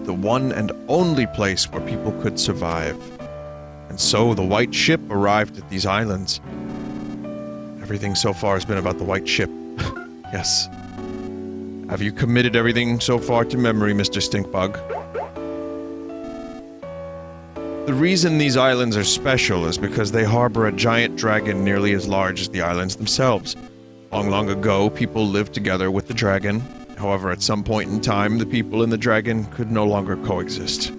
Speaker 1: The one and only place where people could survive. And so the white ship arrived at these islands. Everything so far has been about the white ship. Yes. Have you committed everything so far to memory, Mr. Stinkbug? The reason these islands are special is because they harbor a giant dragon nearly as large as the islands themselves. Long, long ago, people lived together with the dragon. However, at some point in time, the people and the dragon could no longer coexist.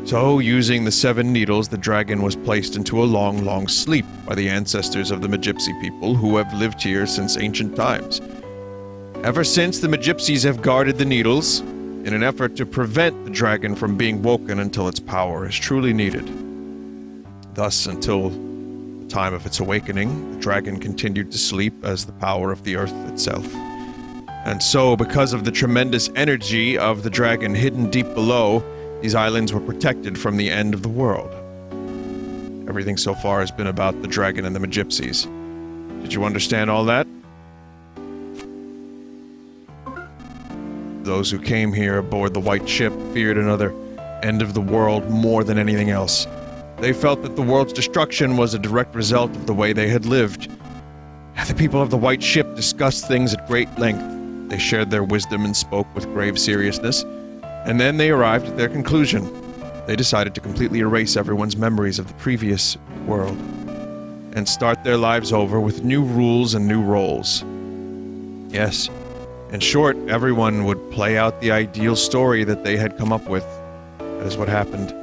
Speaker 1: So, using the 7 needles, the dragon was placed into a long, long sleep by the ancestors of the Magypsy people who have lived here since ancient times. Ever since, the Magypsies have guarded the needles in an effort to prevent the dragon from being woken until its power is truly needed. Thus, until the time of its awakening, the dragon continued to sleep as the power of the earth itself. And so, because of the tremendous energy of the dragon hidden deep below, these islands were protected from the end of the world. Everything so far has been about the dragon and the Magypsies. Did you understand all that? Those who came here aboard the white ship feared another end of the world more than anything else. They felt that the world's destruction was a direct result of the way they had lived. The people of the white ship discussed things at great length. They shared their wisdom and spoke with grave seriousness. And then they arrived at their conclusion. They decided to completely erase everyone's memories of the previous world and start their lives over with new rules and new roles. Yes. In short, everyone would play out the ideal story that they had come up with. That is what happened.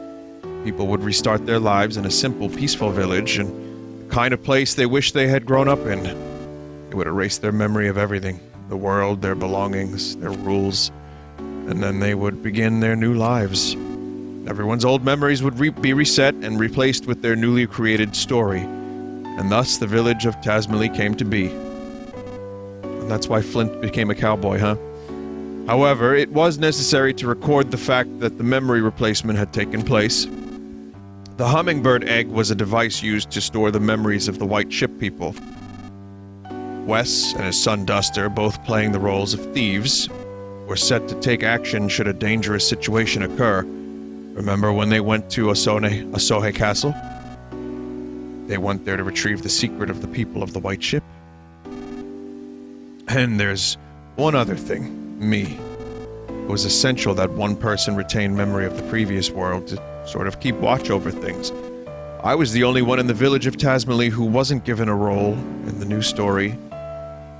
Speaker 1: People would restart their lives in a simple, peaceful village, and the kind of place they wished they had grown up in. They would erase their memory of everything, the world, their belongings, their rules, and then they would begin their new lives. Everyone's old memories would be reset and replaced with their newly created story, and thus the village of Tasmally came to be. And that's why Flint became a cowboy, huh? However, it was necessary to record the fact that the memory replacement had taken place. The hummingbird egg was a device used to store the memories of the white ship people. Wes and his son Duster, both playing the roles of thieves, were set to take action should a dangerous situation occur. Remember when they went to Asohe Castle? They went there to retrieve the secret of the people of the white ship. And there's one other thing, me. It was essential that one person retain memory of the previous world to sort of keep watch over things. I was the only one in the village of Tasmally who wasn't given a role in the new story.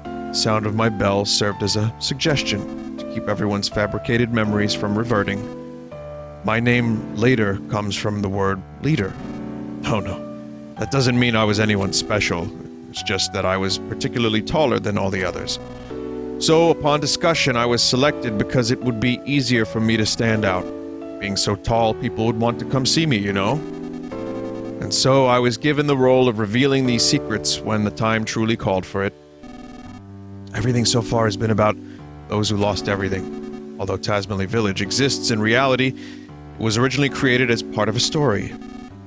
Speaker 1: The sound of my bell served as a suggestion to keep everyone's fabricated memories from reverting. My name later comes from the word leader. Oh no, that doesn't mean I was anyone special. It's just that I was particularly taller than all the others. So, upon discussion, I was selected because it would be easier for me to stand out. Being so tall, people would want to come see me, you know? And so I was given the role of revealing these secrets when the time truly called for it. Everything so far has been about those who lost everything. Although Tasmally Village exists in reality, it was originally created as part of a story.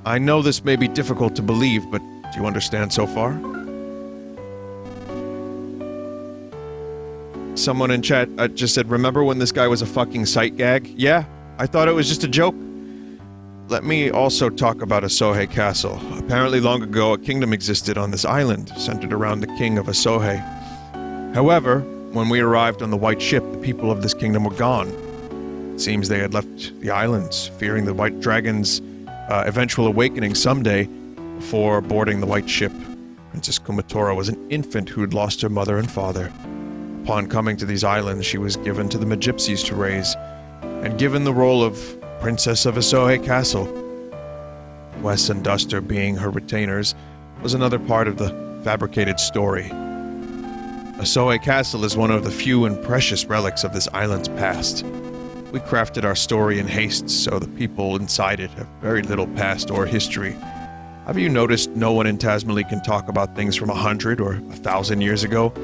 Speaker 1: I know this may be difficult to believe, but do you understand so far? Someone in chat just said, remember when this guy was a fucking sight gag? Yeah, I thought it was just a joke. let me also talk about Asohe Castle. Apparently long ago, a kingdom existed on this island, centered around the king of Asohe. However, when we arrived on the white ship, the people of this kingdom were gone. It seems they had left the islands, fearing the white dragon's eventual awakening someday before boarding the white ship. Princess Kumatora was an infant who had lost her mother and father. Upon coming to these islands, she was given to the Magypsies to raise, and given the role of Princess of Asohe Castle. Wes and Duster, being her retainers, was another part of the fabricated story. Asohe Castle is one of the few and precious relics of this island's past. We crafted our story in haste, so the people inside it have very little past or history. Have you noticed no one in Tasmally can talk about things from 100 or 1,000 years ago?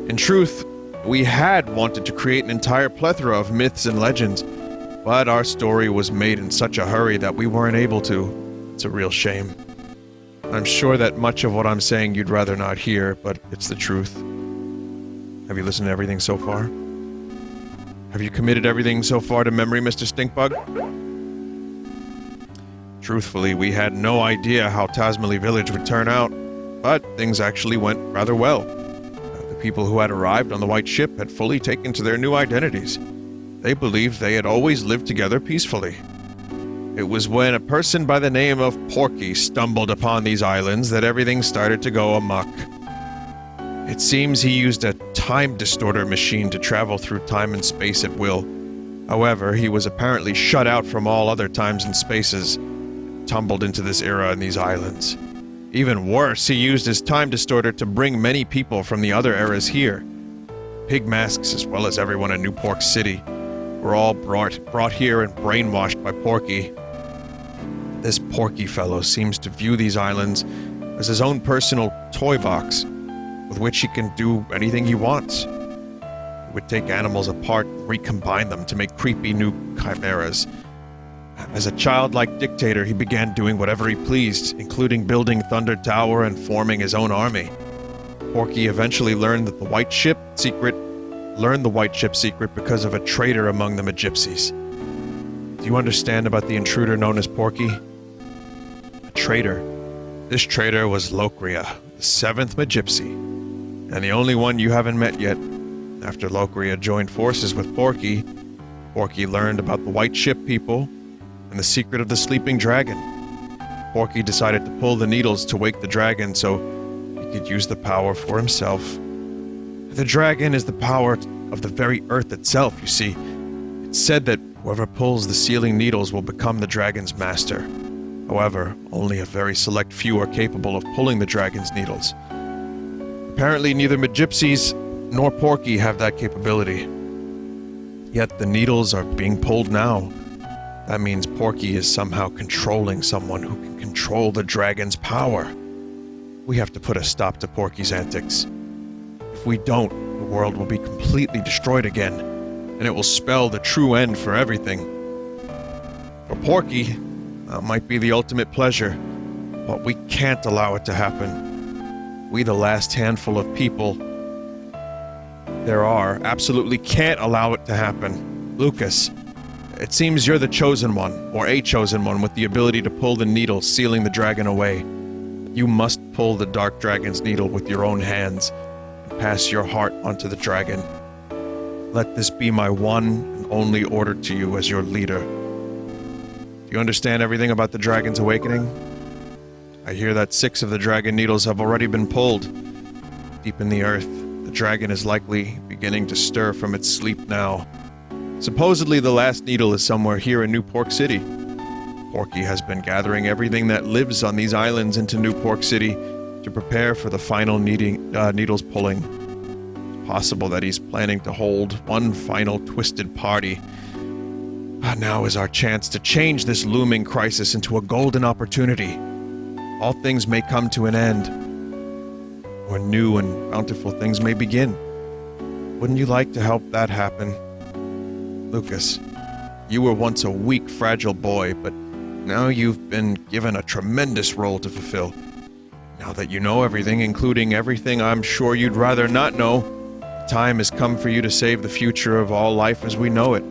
Speaker 1: In truth, we had wanted to create an entire plethora of myths and legends, but our story was made in such a hurry that we weren't able to. It's a real shame. I'm sure that much of what I'm saying you'd rather not hear, but it's the truth. Have you listened to everything so far? Have you committed everything so far to memory, Mr. Stinkbug? Truthfully, we had no idea how Tasmally Village would turn out, but things actually went rather well. The people who had arrived on the white ship had fully taken to their new identities. They believed they had always lived together peacefully. It was when a person by the name of Porky stumbled upon these islands that everything started to go amok. It seems he used a time distorter machine to travel through time and space at will. However, he was apparently shut out from all other times and spaces, tumbled into this era in these islands. Even worse, he used his time distorter to bring many people from the other eras here. Pig masks, as well as everyone in New Pork City, were all brought here and brainwashed by Porky. This Porky fellow seems to view these islands as his own personal toy box, with which he can do anything he wants. He would take animals apart and recombine them to make creepy new chimeras. As a childlike dictator, he began doing whatever he pleased, including building Thunder Tower and forming his own army. Porky eventually learned the white ship secret because of a traitor among the Magypsies. Do you understand about the intruder known as Porky? A traitor. This traitor was Lokria, the 7th Magypsy, and the only one you haven't met yet. After Lokria joined forces with Porky, Porky learned about the white ship people and the secret of the sleeping dragon. Porky decided to pull the needles to wake the dragon so he could use the power for himself. The dragon is the power of the very earth itself, you see. It's said that whoever pulls the sealing needles will become the dragon's master. However, only a very select few are capable of pulling the dragon's needles. Apparently, neither Magypsies nor Porky have that capability. Yet the needles are being pulled now. That means Porky is somehow controlling someone who can control the dragon's power. We have to put a stop to Porky's antics. If we don't, the world will be completely destroyed again, and it will spell the true end for everything. For Porky, that might be the ultimate pleasure, but we can't allow it to happen. We, the last handful of people there are, absolutely can't allow it to happen. Lucas, it seems you're the chosen one, or a chosen one, with the ability to pull the needle, sealing the dragon away. You must pull the dark dragon's needle with your own hands, and pass your heart onto the dragon. Let this be my one and only order to you as your leader. Do you understand everything about the dragon's awakening? I hear that 6 of the dragon needles have already been pulled. Deep in the earth, the dragon is likely beginning to stir from its sleep now. Supposedly the last needle is somewhere here in New Pork City. Porky has been gathering everything that lives on these islands into New Pork City to prepare for the final needles pulling. It's possible that he's planning to hold one final twisted party. Now is our chance to change this looming crisis into a golden opportunity. All things may come to an end, or new and bountiful things may begin. Wouldn't you like to help that happen? Lucas, you were once a weak, fragile boy, but now you've been given a tremendous role to fulfill. Now that you know everything, including everything I'm sure you'd rather not know, the time has come for you to save the future of all life as we know it.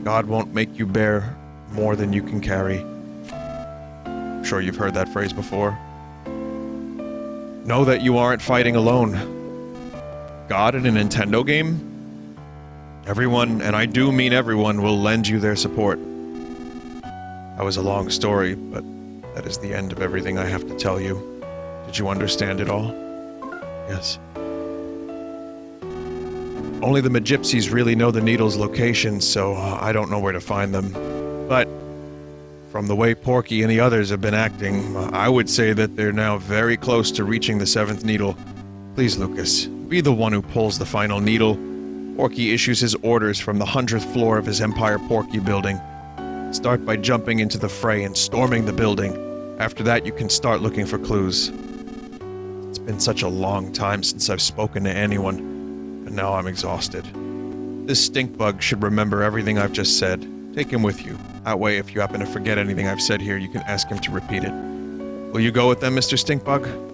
Speaker 1: God won't make you bear more than you can carry. I'm sure you've heard that phrase before. Know that you aren't fighting alone. God in a Nintendo game? Everyone, and I do mean everyone, will lend you their support. That was a long story, but that is the end of everything I have to tell you. Did you understand it all? Yes. Only the Magypsies really know the needle's location, so I don't know where to find them. But from the way Porky and the others have been acting, I would say that they're now very close to reaching the 7th needle. Please, Lucas, be the one who pulls the final needle. Porky issues his orders from the 100th floor of his Empire Porky building. Start by jumping into the fray and storming the building. After that, you can start looking for clues. It's been such a long time since I've spoken to anyone, and now I'm exhausted. This stink bug should remember everything I've just said. Take him with you. That way, if you happen to forget anything I've said here, you can ask him to repeat it. Will you go with them, Mr. Stinkbug?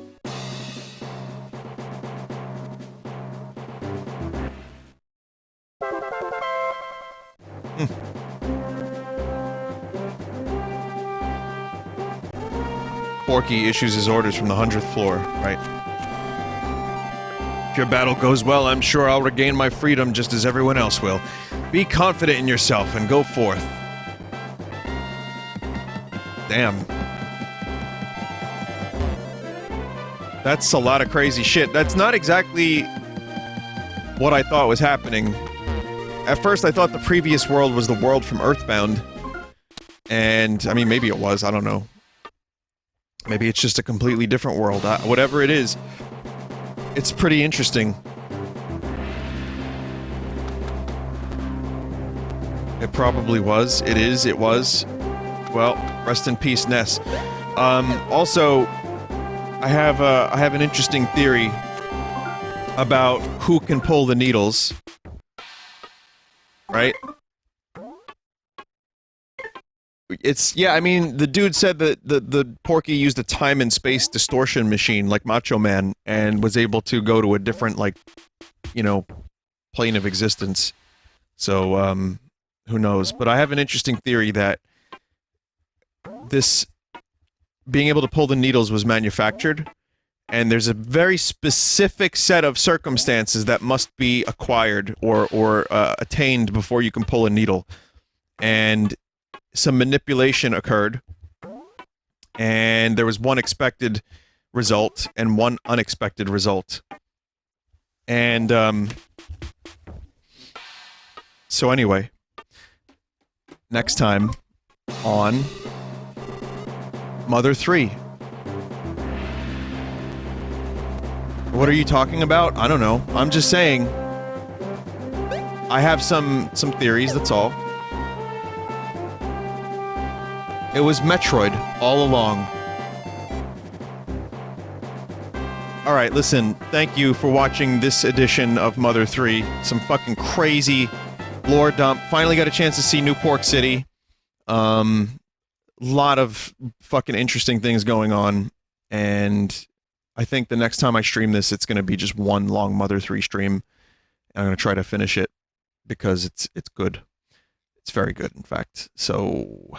Speaker 1: Porky issues his orders from the 100th floor, right? If your battle goes well, I'm sure I'll regain my freedom just as everyone else will. Be confident in yourself and go forth. Damn. That's a lot of crazy shit. That's not exactly what I thought was happening. At first I thought the previous world was the world from Earthbound. And, I mean, maybe it was, I don't know. Maybe it's just a completely different world. Whatever it is, it's pretty interesting. It probably was. It is. It was. Well, rest in peace, Ness. Also, I have an interesting theory about who can pull the needles. Right? Yeah, I mean, the dude said that the Porky used a time and space distortion machine, like Macho Man, and was able to go to a different, like, you know, plane of existence. So, who knows? But I have an interesting theory that this being able to pull the needles was manufactured, and there's a very specific set of circumstances that must be acquired or attained before you can pull a needle. And some manipulation occurred, and there was one expected result and one unexpected result. And, so anyway, next time on Mother 3. What are you talking about? I don't know. I'm just saying, I have some theories, that's all. It was Metroid all along. Alright, listen, thank you for watching this edition of Mother 3. Some fucking crazy lore dump. Finally got a chance to see New Pork City. Lot of fucking interesting things going on. And I think the next time I stream this, it's gonna be just one long Mother 3 stream. And I'm gonna try to finish it because it's good. It's very good, in fact. So